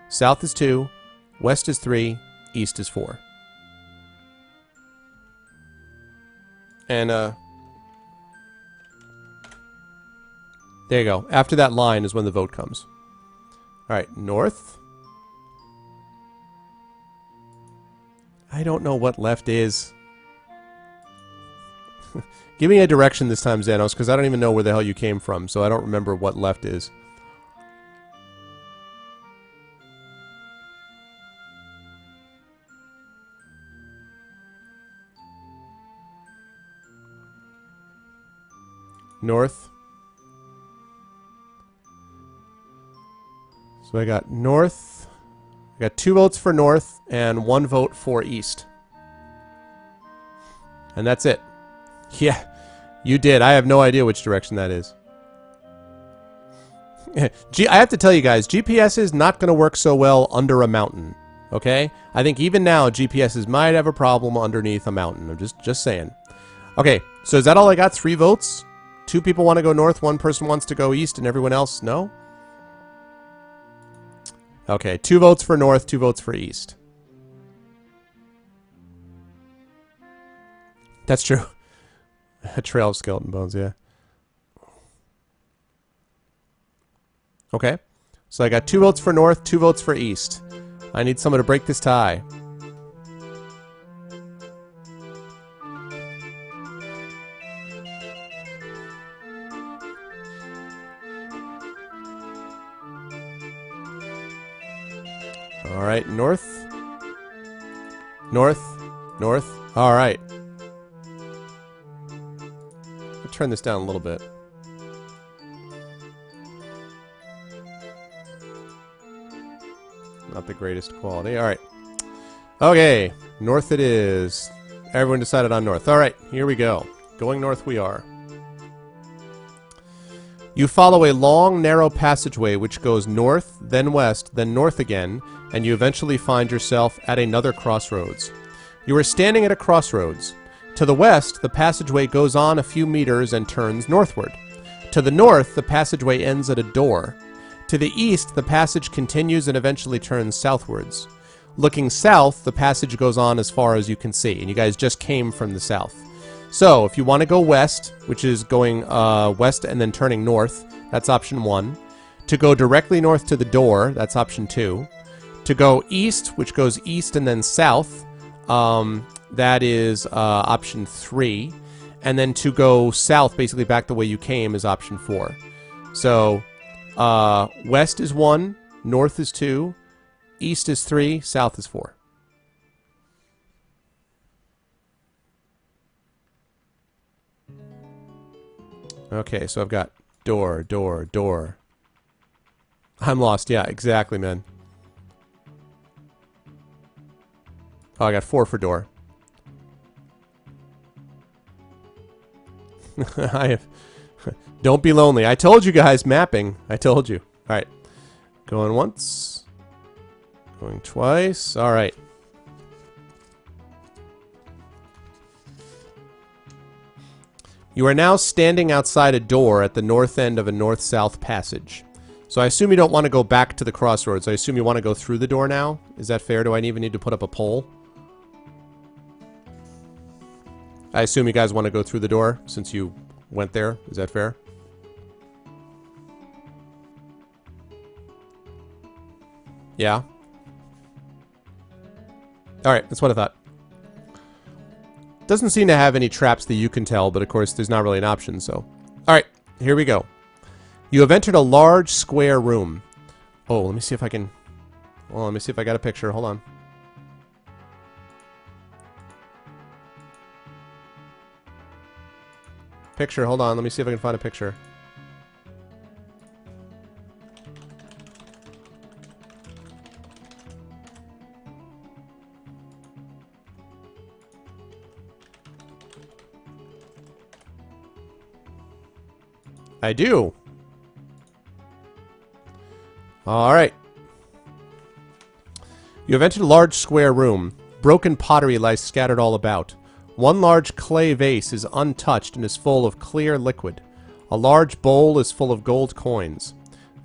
south is 2, west is 3, east is 4. And there you go. After that line is when the vote comes. All right, north. I don't know what left is. Give me a direction this time, Xanos, because I don't even know where the hell you came from, so I don't remember what left is. North. So I got north. I got 2 votes for north and 1 vote for east. And that's it. Yeah, you did. I have no idea which direction that is. I have to tell you guys, GPS is not going to work so well under a mountain. Okay? I think even now, GPSs might have a problem underneath a mountain. I'm just saying. Okay, so is that all I got? 3 votes? 2 people want to go north, 1 person wants to go east, and everyone else no? Okay, 2 votes for north, 2 votes for east. That's true. A trail of skeleton bones, yeah. Okay, so I got 2 votes for north, 2 votes for east. I need someone to break this tie. All right, north. North. North. All right. I'll turn this down a little bit. Not the greatest quality. All right. Okay, north it is. Everyone decided on north. All right, here we go. Going north we are. You follow a long, narrow passageway which goes north, then west, then north again, and you eventually find yourself at another crossroads. You are standing at a crossroads. To the west, the passageway goes on a few meters and turns northward. To the north, the passageway ends at a door. To the east, the passage continues and eventually turns southwards. Looking south, the passage goes on as far as you can see, and you guys just came from the south. So, if you want to go west, which is going west and then turning north, that's option 1. To go directly north to the door, that's option 2. To go east, which goes east and then south, that is option 3. And then to go south, basically back the way you came, is option 4. So, west is 1, north is 2, east is 3, south is 4. Okay, so I've got door, door, door. I'm lost. Yeah, exactly, man. Oh, I got 4 for door. I have... Don't be lonely. I told you guys, mapping. I told you. All right. Going once. Going twice. All right. You are now standing outside a door at the north end of a north-south passage. So I assume you don't want to go back to the crossroads. I assume you want to go through the door now. Is that fair? Do I even need to put up a pole? I assume you guys want to go through the door since you went there. Is that fair? Yeah. Alright, that's what I thought. Doesn't seem to have any traps that you can tell, but of course there's not really an option, so. Alright, here we go. You have entered a large square room. Oh, let me see if I can... Oh, let me see if I got a picture. Hold on. Picture, hold on. Let me see if I can find a picture. I do. Alright. You have entered a large square room. Broken pottery lies scattered all about. One large clay vase is untouched and is full of clear liquid. A large bowl is full of gold coins.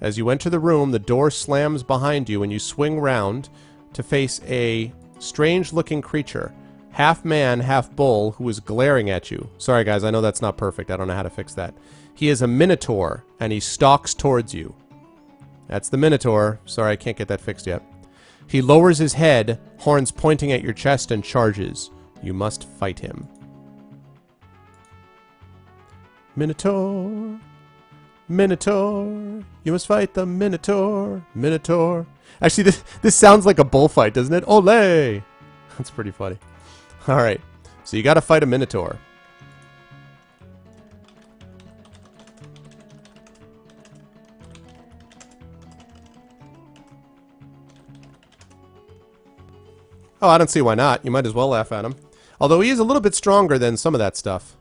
As you enter the room, the door slams behind you and you swing round to face a strange-looking creature, half man, half bull, who is glaring at you. Sorry guys, I know that's not perfect. I don't know how to fix that. He is a minotaur, and he stalks towards you. That's the minotaur. Sorry, I can't get that fixed yet. He lowers his head, horns pointing at your chest, and charges. You must fight him. Minotaur. Minotaur. You must fight the minotaur. Minotaur. Actually, this sounds like a bullfight, doesn't it? Ole! That's pretty funny. Alright, so you gotta fight a minotaur. Oh, I don't see why not. You might as well laugh at him. Although he is a little bit stronger than some of that stuff.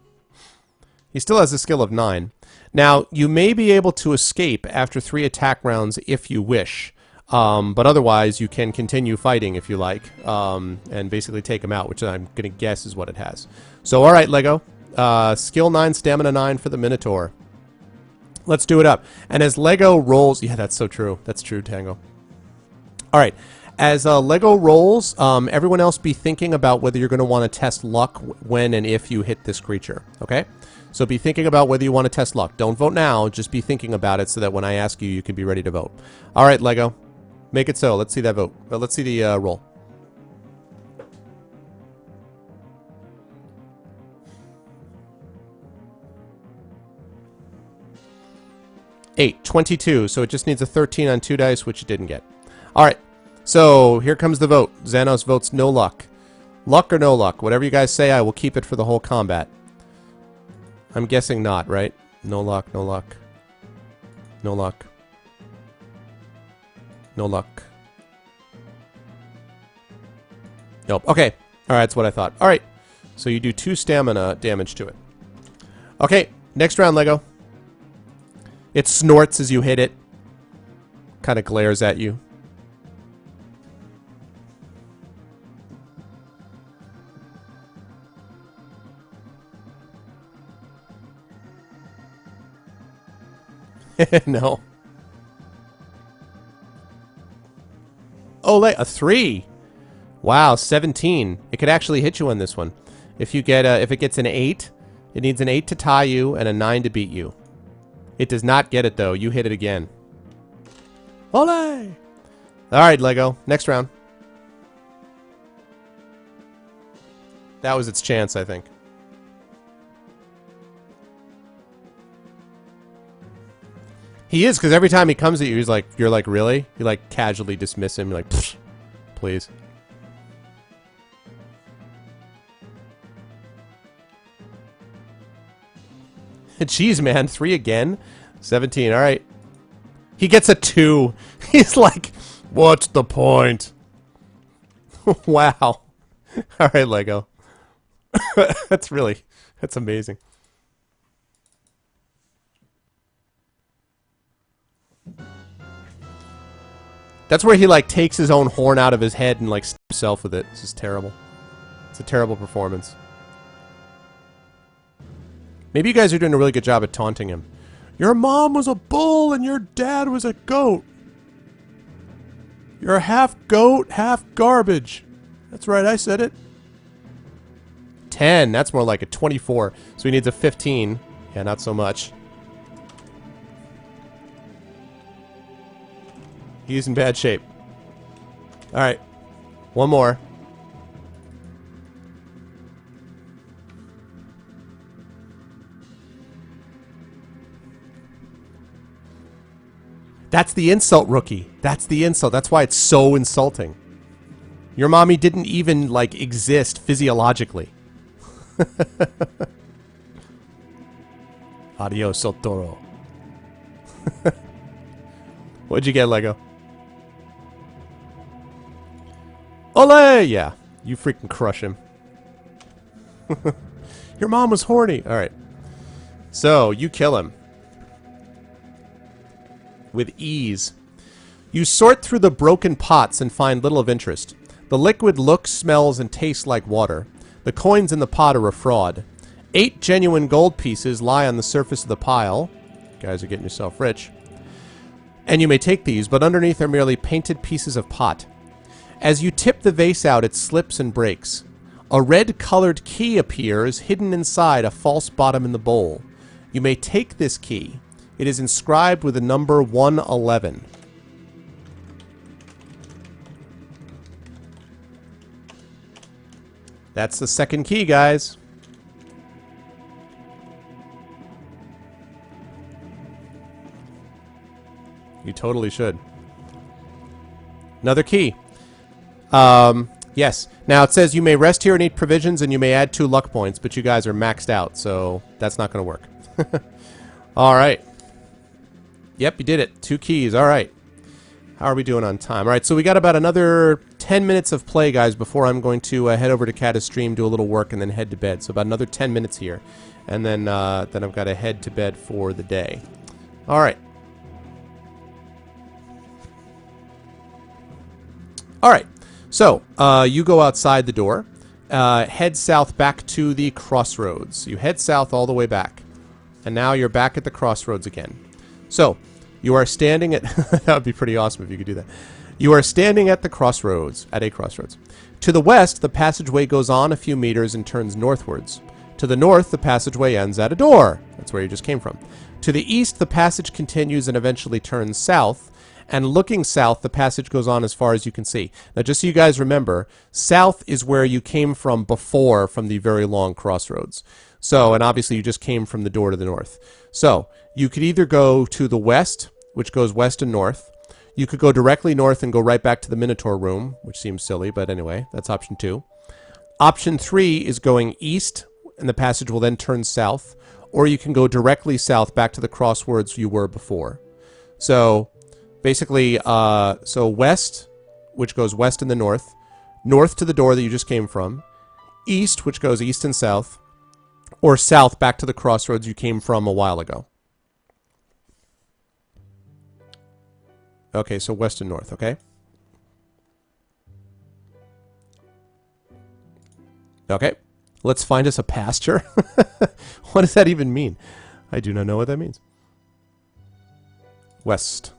He still has a skill of 9. Now, you may be able to escape after 3 attack rounds if you wish. But otherwise, you can continue fighting if you like. And basically take him out, which I'm going to guess is what it has. So, alright, Lego. Skill 9, Stamina 9 for the Minotaur. Let's do it up. And as Lego rolls... Yeah, that's so true. That's true, Tango. Alright. As Lego rolls, everyone else be thinking about whether you're going to want to test luck when and if you hit this creature, okay? So be thinking about whether you want to test luck. Don't vote now, just be thinking about it so that when I ask you, you can be ready to vote. All right, Lego, make it so. Let's see that vote. Let's see the roll. Eight, 22, so it just needs a 13 on 2 dice, which it didn't get. All right. So, here comes the vote. Xanos votes no luck. Luck or no luck? Whatever you guys say, I will keep it for the whole combat. I'm guessing not, right? No luck, no luck. No luck. No luck. Nope. Okay. Alright, that's what I thought. Alright. So you do 2 stamina damage to it. Okay, next round, Lego. It snorts as you hit it. Kind of glares at you. No. Oh, a 3. Wow, 17. It could actually hit you on this one. If you get if it gets an 8, it needs an 8 to tie you and a 9 to beat you. It does not get it though. You hit it again. Ole! All right, Lego. Next round. That was its chance, I think. He is, because every time he comes at you, he's like, you're like, really? You like casually dismiss him, you're like, pfft, please. Jeez, man, 3 again? 17, alright. He gets a 2. He's like, what's the point? Wow. Alright, Lego. That's amazing. That's where he, like, takes his own horn out of his head and, like, stabs himself with it. It's just terrible. It's a terrible performance. Maybe you guys are doing a really good job at taunting him. Your mom was a bull and your dad was a goat. You're half goat, half garbage. That's right, I said it. 10. That's more like a 24. So he needs a 15. Yeah, not so much. He's in bad shape. Alright. One more. That's the insult, rookie. That's the insult. That's why it's so insulting. Your mommy didn't even, like, exist physiologically. Adios, El Toro. What'd you get, Lego? Ole! Yeah. You freaking crush him. Your mom was horny. Alright. So, you kill him. With ease. You sort through the broken pots and find little of interest. The liquid looks, smells, and tastes like water. The coins in the pot are a fraud. 8 genuine gold pieces lie on the surface of the pile. You guys are getting yourself rich. And you may take these, but underneath are merely painted pieces of pot. As you tip the vase out, it slips and breaks. A red-colored key appears, hidden inside a false bottom in the bowl. You may take this key. It is inscribed with the number 111. That's the second key, guys. You totally should. Another key. Yes. Now it says you may rest here and eat provisions and you may add 2 luck points, but you guys are maxed out, so that's not going to work. Alright. Yep, you did it. 2 keys. Alright. How are we doing on time? Alright, so we got about another 10 minutes of play, guys, before I'm going to head over to Cata's stream, do a little work, and then head to bed. So about another 10 minutes here. And then I've got to head to bed for the day. Alright. Alright. So, you go outside the door. Head south back to the crossroads. You head south all the way back. And now you're back at the crossroads again. So, you are standing at... that would be pretty awesome if you could do that. You are standing at the crossroads, at a crossroads. To the west, the passageway goes on a few meters and turns northwards. To the north, the passageway ends at a door. That's where you just came from. To the east, the passage continues and eventually turns south. And looking south, the passage goes on as far as you can see. Now, just so you guys remember, south is where you came from before from the very long crossroads. So, and obviously you just came from the door to the north. So, you could either go to the west, which goes west and north. You could go directly north and go right back to the Minotaur room, which seems silly, but anyway, that's option 2. Option 3 is going east, and the passage will then turn south. Or you can go directly south back to the crossroads you were before. So, basically, so west, which goes west and the north. North to the door that you just came from. East, which goes east and south. Or south back to the crossroads you came from a while ago. Okay, so west and north, okay? Okay. Let's find us a pasture. What does that even mean? I do not know what that means. West.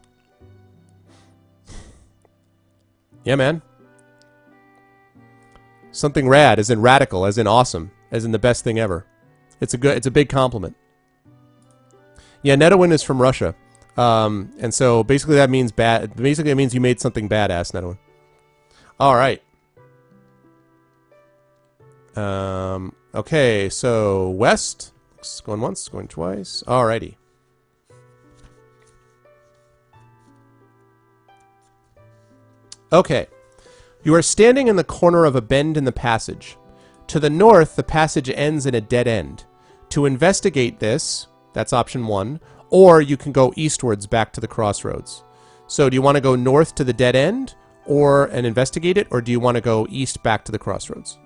Yeah, man. Something rad, as in radical, as in awesome, as in the best thing ever. It's a big compliment. Yeah, Netawin is from Russia. And so basically that means basically it means you made something badass, Netawin. Alright. Okay, so west. Going once, going twice. Alrighty. Okay. You are standing in the corner of a bend in the passage. To the north, the passage ends in a dead end. To investigate this, that's option 1, or you can go eastwards back to the crossroads. So do you want to go north to the dead end and investigate it, or do you want to go east back to the crossroads?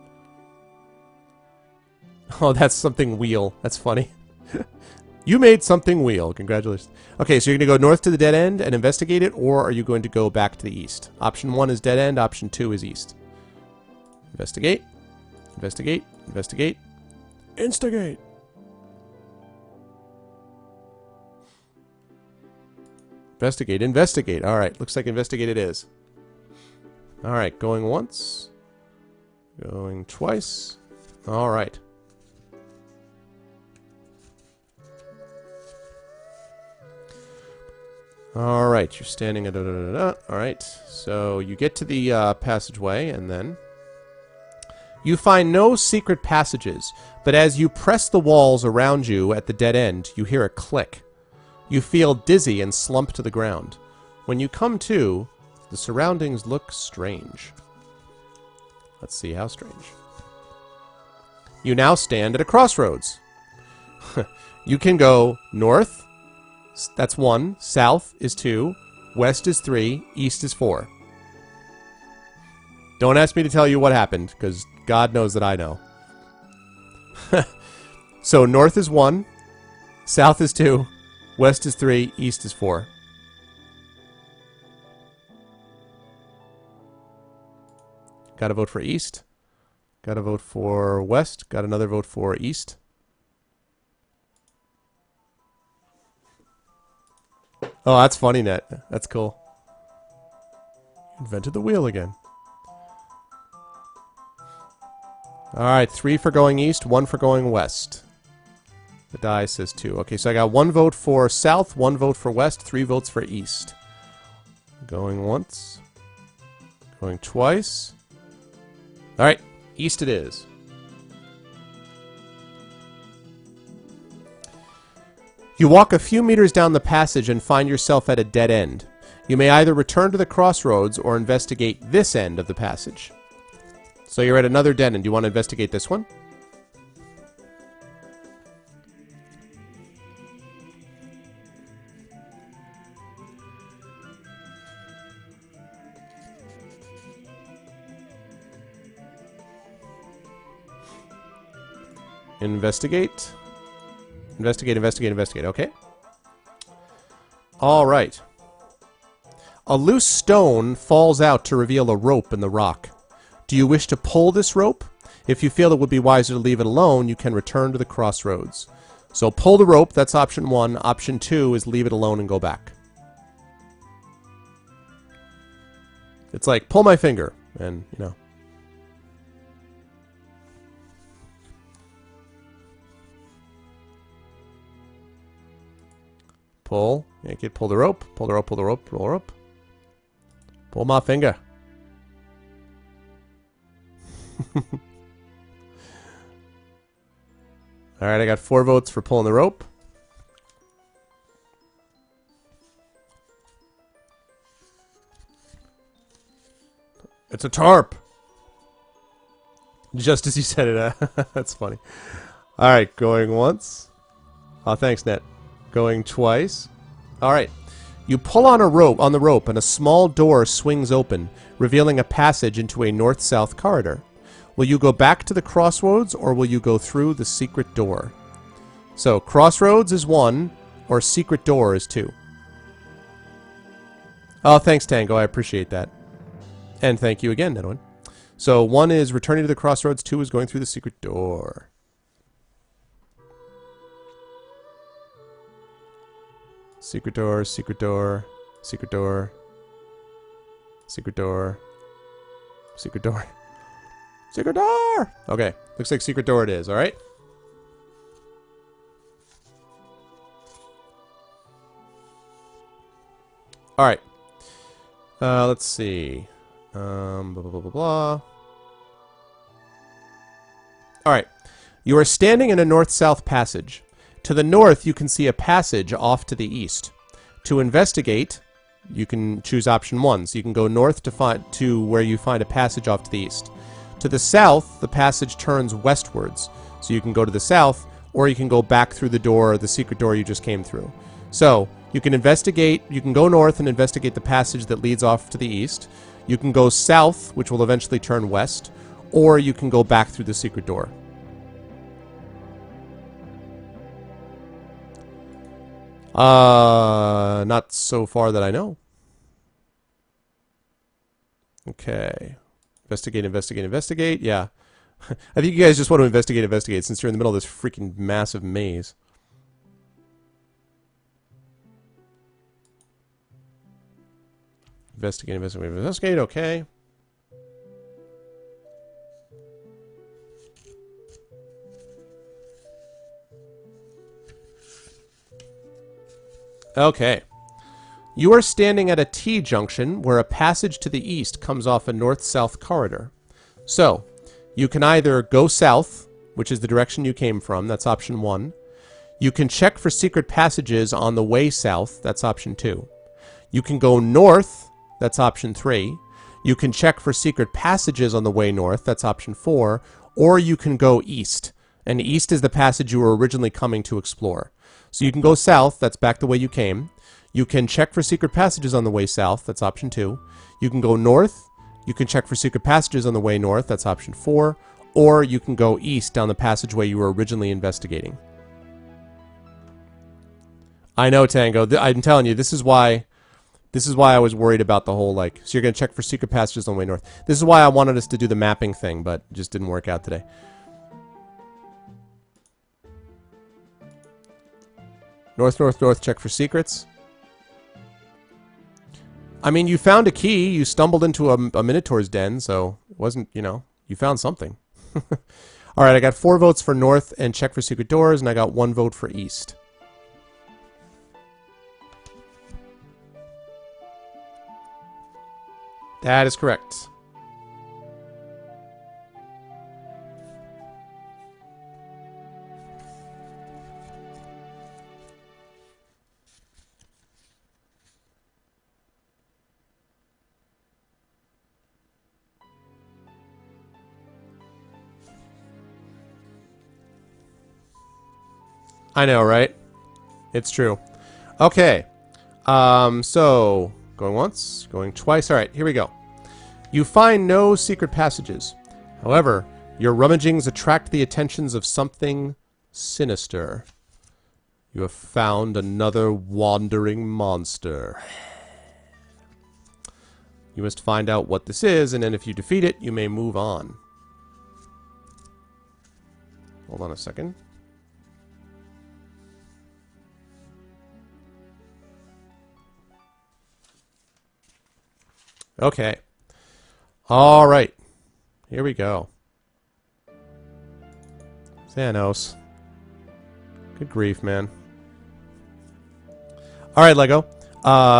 Oh, that's something wheel. That's funny. You made something wheel. Congratulations. Okay, so you're going to go north to the dead end and investigate it, or are you going to go back to the east? Option 1 is dead end. Option 2 is east. Investigate. Investigate. Investigate. Instigate. Investigate, investigate. Alright, looks like investigate it is. Alright, going once. Going twice. Alright. Alright, you're standing at... Alright, so you get to the passageway, and then... You find no secret passages, but as you press the walls around you at the dead end, you hear a click. You feel dizzy and slump to the ground. When you come to, the surroundings look strange. Let's see how strange. You now stand at a crossroads. You can go north, that's 1, south is 2, west is 3, east is 4. Don't ask me to tell you what happened, because God knows that I know. So north is 1, south is 2, west is 3, east is 4. Gotta vote for east. Gotta vote for west. Got another vote for east. Oh, that's funny, Net. That's cool. Invented the wheel again. Alright, 3 for going east, 1 for going west. The die says 2. Okay, so I got 1 vote for south, 1 vote for west, 3 votes for east. Going once. Going twice. Alright, east it is. You walk a few meters down the passage and find yourself at a dead end. You may either return to the crossroads or investigate this end of the passage. So you're at another dead end. Do you want to investigate this one? Investigate. Investigate, investigate, investigate. Okay. All right. A loose stone falls out to reveal a rope in the rock. Do you wish to pull this rope? If you feel it would be wiser to leave it alone, you can return to the crossroads. So pull the rope, that's option 1. Option 2 is leave it alone and go back. It's like, pull my finger, and, you know. Pull. Yank it, pull the rope. Pull the rope, pull the rope, pull the rope. Pull my finger. Alright, I got 4 votes for pulling the rope. It's a tarp! Just as you said it. That's funny. Alright, going once. Oh, thanks, Net. Going twice. Alright. You pull on the rope and a small door swings open, revealing a passage into a north-south corridor. Will you go back to the crossroads, or will you go through the secret door? So, crossroads is 1, or secret door is 2. Oh, thanks, Tango. I appreciate that. And thank you again, Nedwin. So, 1 is returning to the crossroads, 2 is going through the secret door. Secret door, secret door, secret door, secret door, secret door, secret door! Okay, looks like secret door it is, alright? Alright. Let's see. Blah, blah, blah, blah, blah. Alright. You are standing in a north-south passage. To the north, you can see a passage off to the east. To investigate, you can choose option 1. So you can go north to where you find a passage off to the east. To the south, the passage turns westwards. So you can go to the south, or you can go back through the door, the secret door you just came through. So, you can investigate, you can go north and investigate the passage that leads off to the east. You can go south, which will eventually turn west, or you can go back through the secret door. Not so far that I know. Okay. Investigate, investigate, investigate. Yeah. I think you guys just want to investigate, investigate, since you're in the middle of this freaking massive maze. Investigate, investigate, investigate. Okay. Okay. You are standing at a T-junction where a passage to the east comes off a north-south corridor. So, you can either go south, which is the direction you came from, that's option 1. You can check for secret passages on the way south, that's option 2. You can go north, that's option 3. You can check for secret passages on the way north, that's option 4. Or you can go east, and east is the passage you were originally coming to explore. So you can go south, that's back the way you came. You can check for secret passages on the way south, that's option 2. You can go north, you can check for secret passages on the way north, that's option 4. Or you can go east down the passageway you were originally investigating. I know, Tango. I'm telling you, this is why I was worried about the whole, like, so you're going to check for secret passages on the way north. This is why I wanted us to do the mapping thing, but it just didn't work out today. North, north, north, check for secrets. I mean, you found a key. You stumbled into a Minotaur's den, so it wasn't, you know, you found something. All right, I got 4 votes for north and check for secret doors, and I got 1 vote for east. That is correct. I know, right? It's true. Okay. So, going once, going twice. All right, here we go. You find no secret passages. However, your rummagings attract the attentions of something sinister. You have found another wandering monster. You must find out what this is, and then if you defeat it, you may move on. Hold on a second. Okay. All right. Here we go. Thanos. Good grief, man. All right, Lego.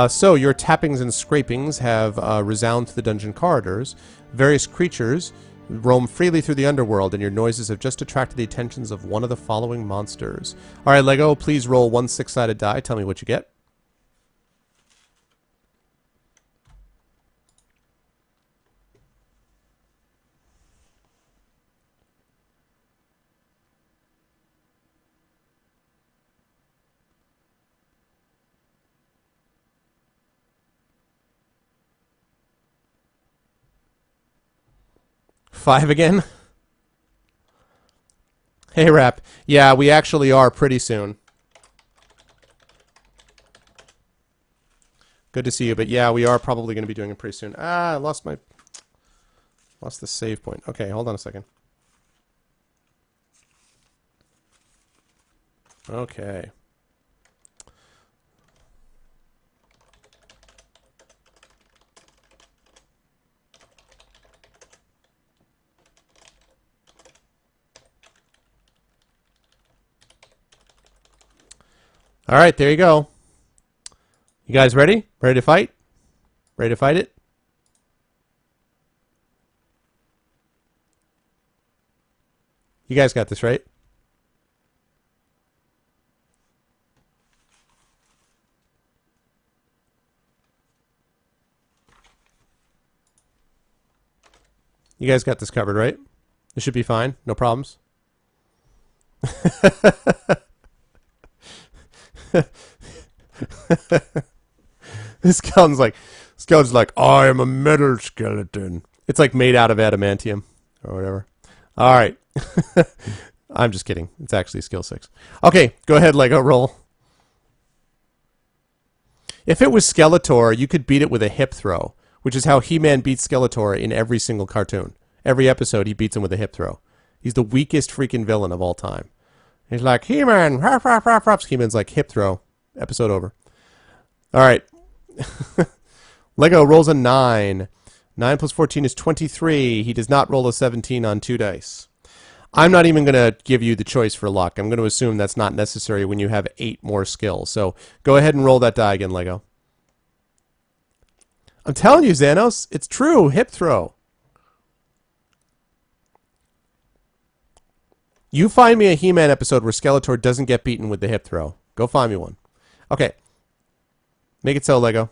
So your tappings and scrapings have resounded to the dungeon corridors. Various creatures roam freely through the underworld, and your noises have just attracted the attentions of one of the following monsters. All right, Lego, please roll 1 6-sided die. Tell me what you get. Five again? Hey, Rap. Yeah, we actually are pretty soon. Good to see you, but yeah, we are probably going to be doing it pretty soon. Ah, I lost the save point. Okay, hold on a second. Okay. All right, there you go. You guys ready? Ready to fight? Ready to fight it? You guys got this, right? You guys got this covered, right? It should be fine. No problems. This skeleton's like, I am a metal skeleton. It's like made out of adamantium or whatever. All right. I'm just kidding. It's actually skill 6. Okay, go ahead, Lego, roll. If it was Skeletor, you could beat it with a hip throw, which is how He-Man beats Skeletor in every single cartoon. Every episode, he beats him with a hip throw. He's the weakest freaking villain of all time. He's like, He-Man, ruff, ruff, ruff, ruff. He-Man's like, hip throw. Episode over. All right. Lego rolls a 9. 9 plus 14 is 23. He does not roll a 17 on 2 dice. I'm not even going to give you the choice for luck. I'm going to assume that's not necessary when you have 8 more skills. So go ahead and roll that die again, Lego. I'm telling you, Xanos, it's true. Hip throw. You find me a He-Man episode where Skeletor doesn't get beaten with the hip throw. Go find me one. Okay. Make it so, Lego.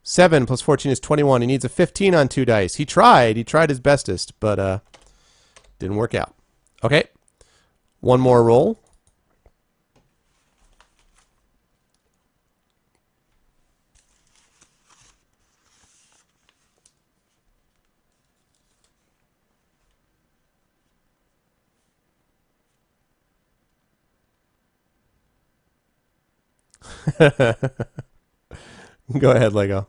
7 plus 14 is 21. He needs a 15 on 2 dice. He tried. He tried his bestest, but didn't work out. Okay. One more roll. Go ahead, Lego.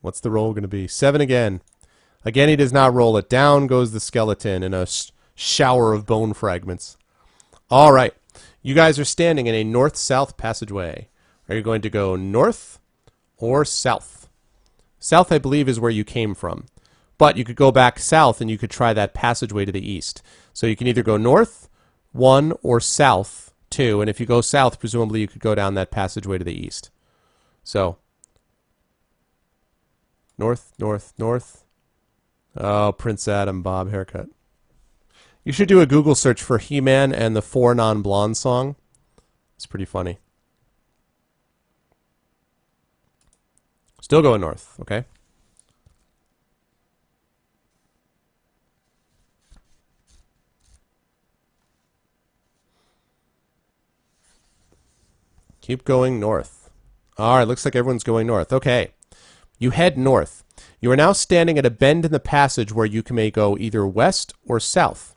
What's the roll going to be? 7 again. Again, he does not roll it. Down goes the skeleton in a shower of bone fragments. All right. You guys are standing in a north-south passageway. Are you going to go north or south? South, I believe, is where you came from. But you could go back south and you could try that passageway to the east. So you can either go north, 1, or south, 2. And if you go south, presumably you could go down that passageway to the east. So, north, north, north. Oh, Prince Adam Bob haircut. You should do a Google search for He-Man and the 4 Non-Blonde song. It's pretty funny. Still going north, okay? Keep going north. All right, looks like everyone's going north. Okay. You head north. You are now standing at a bend in the passage where you may go either west or south.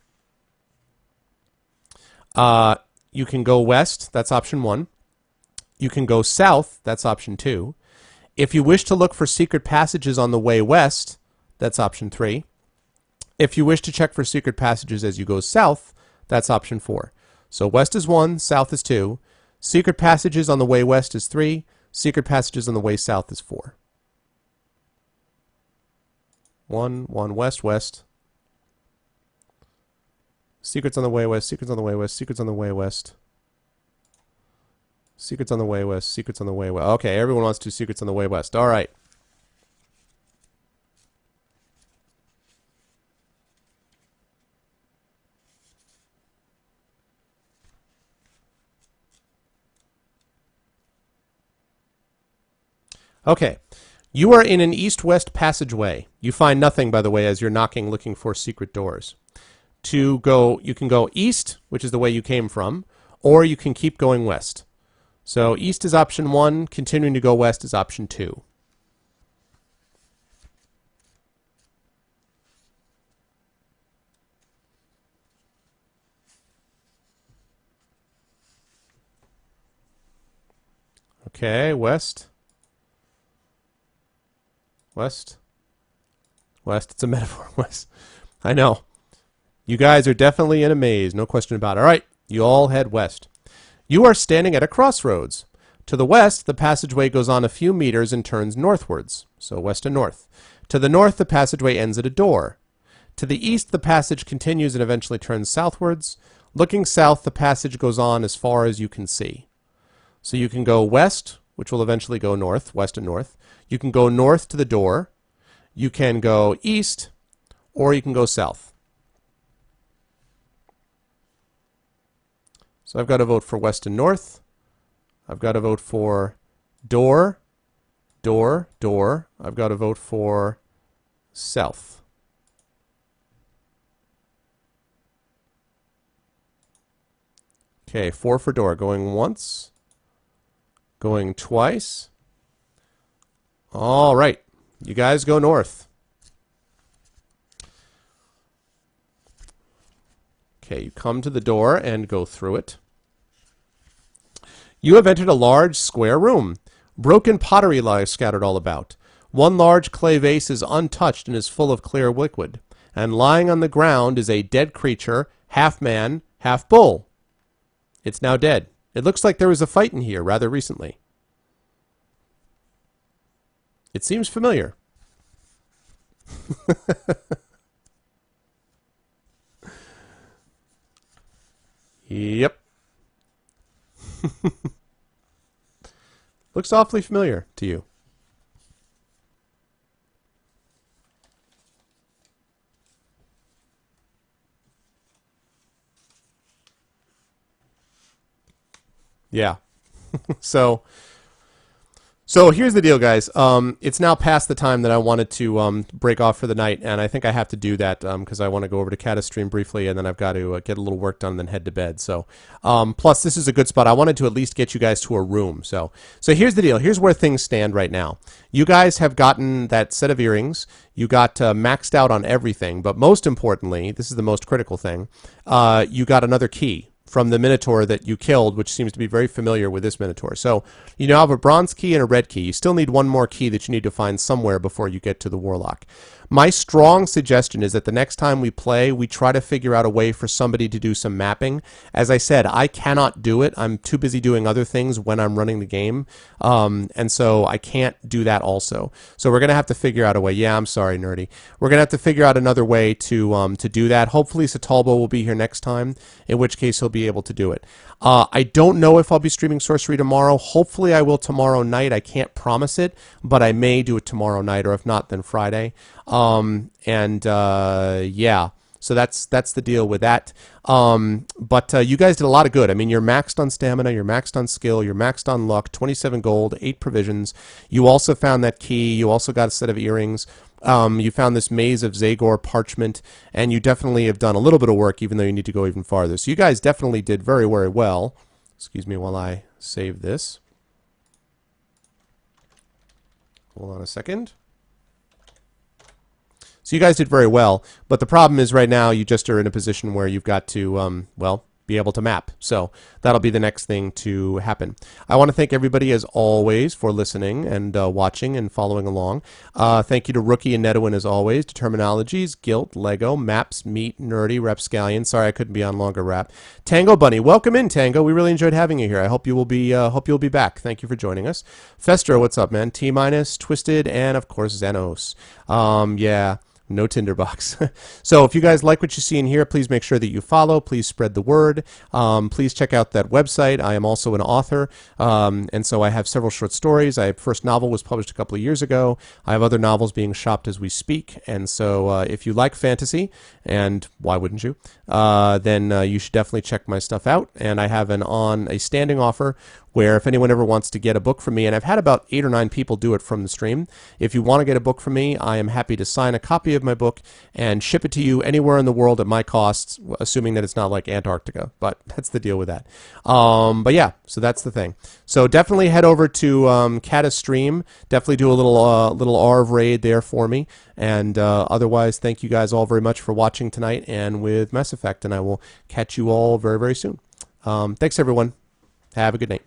You can go west, that's option 1. You can go south, that's option 2. If you wish to look for secret passages on the way west, that's option 3. If you wish to check for secret passages as you go south, that's option 4. So west is 1, south is 2. Secret passages on the way west is 3. Secret passages on the way south is 4. 1, 1, west, west. Secrets on the way west, secrets on the way west, secrets on the way west. Secrets on the way west, secrets on the way west. Okay, everyone wants to do secrets on the way west. All right. Okay. You are in an east-west passageway. You find nothing, by the way, as you're knocking, looking for secret doors. You can go east, which is the way you came from, or you can keep going west. So east is option 1, continuing to go west is option 2. Okay, west. West. West, it's a metaphor. West. I know. You guys are definitely in a maze, no question about it. All right, you all head west. You are standing at a crossroads. To the west, the passageway goes on a few meters and turns northwards, so west and north. To the north, the passageway ends at a door. To the east, the passage continues and eventually turns southwards. Looking south, the passage goes on as far as you can see. So you can go west, which will eventually go north, west and north. You can go north to the door. You can go east, or you can go south. So I've got to vote for west and north. I've got to vote for door, door, door. I've got to vote for south. Okay, 4 for door. Going once. Going twice. All right. You guys go north. Okay, you come to the door and go through it. You have entered a large square room. Broken pottery lies scattered all about. One large clay vase is untouched and is full of clear liquid. And lying on the ground is a dead creature, half man, half bull. It's now dead. It looks like there was a fight in here rather recently. It seems familiar. Yep. Looks awfully familiar to you. Yeah. So here's the deal, guys. It's now past the time that I wanted to break off for the night, and I think I have to do that because I want to go over to Catus stream briefly, and then I've got to get a little work done and then head to bed. So, plus this is a good spot. I wanted to at least get you guys to a room. So here's the deal. Here's where things stand right now. You guys have gotten that set of earrings. You got maxed out on everything, but most importantly, this is the most critical thing. You got another key from the Minotaur that you killed, which seems to be very familiar with this Minotaur. So you now have a bronze key and a red key. You still need one more key that you need to find somewhere before you get to the Warlock. My strong suggestion is that the next time we play, we try to figure out a way for somebody to do some mapping. As I said, I cannot do it. I'm too busy doing other things when I'm running the game, and so I can't do that also. So we're going to have to figure out a way. Yeah, I'm sorry, Nerdy. We're going to have to figure out another way to do that. Hopefully Satalbo will be here next time, in which case he'll be able to do it. I don't know if I'll be streaming Sorcery tomorrow. Hopefully I will tomorrow night. I can't promise it, but I may do it tomorrow night, or if not, then Friday. Yeah, so that's the deal with that. But you guys did a lot of good. I mean, you're maxed on stamina, you're maxed on skill, you're maxed on luck, 27 gold, 8 provisions. You also found that key. You also got a set of earrings. You found this maze of Zagor parchment, and you definitely have done a little bit of work, even though you need to go even farther. So you guys definitely did very, very well. Excuse me while I save this. Hold on a second. So you guys did very well, but the problem is right now you just are in a position where you've got to, well, be able to map. So that'll be the next thing to happen. I want to thank everybody, as always, for listening and watching and following along. Thank you to Rookie and Nedwin, as always, to Terminologies, Guilt, Lego, Maps, Meat, Nerdy, Rapscallion. Sorry I couldn't be on longer, Rap. Tango Bunny, welcome in, Tango. We really enjoyed having you here. I hope you will be back. Thank you for joining us. Fester, what's up, man? T-Minus, Twisted, and of course Xenos. Yeah. No Tinderbox. So if you guys like what you see in here, please make sure that you follow. Please spread the word. Please check out that website. I am also an author, and so I have several short stories. My first novel was published a couple of years ago. I have other novels being shopped as we speak, and so if you like fantasy, and why wouldn't you, then you should definitely check my stuff out. And I have a standing offer where if anyone ever wants to get a book from me, and I've had about 8 or 9 people do it from the stream, if you want to get a book from me, I am happy to sign a copy of my book and ship it to you anywhere in the world at my cost, assuming that it's not like Antarctica, but that's the deal with that. But yeah, so that's the thing. So definitely head over to Catus stream, definitely do a little Arv raid there for me, and otherwise, thank you guys all very much for watching tonight and with Mass Effect, and I will catch you all very, very soon. Thanks, everyone. Have a good night.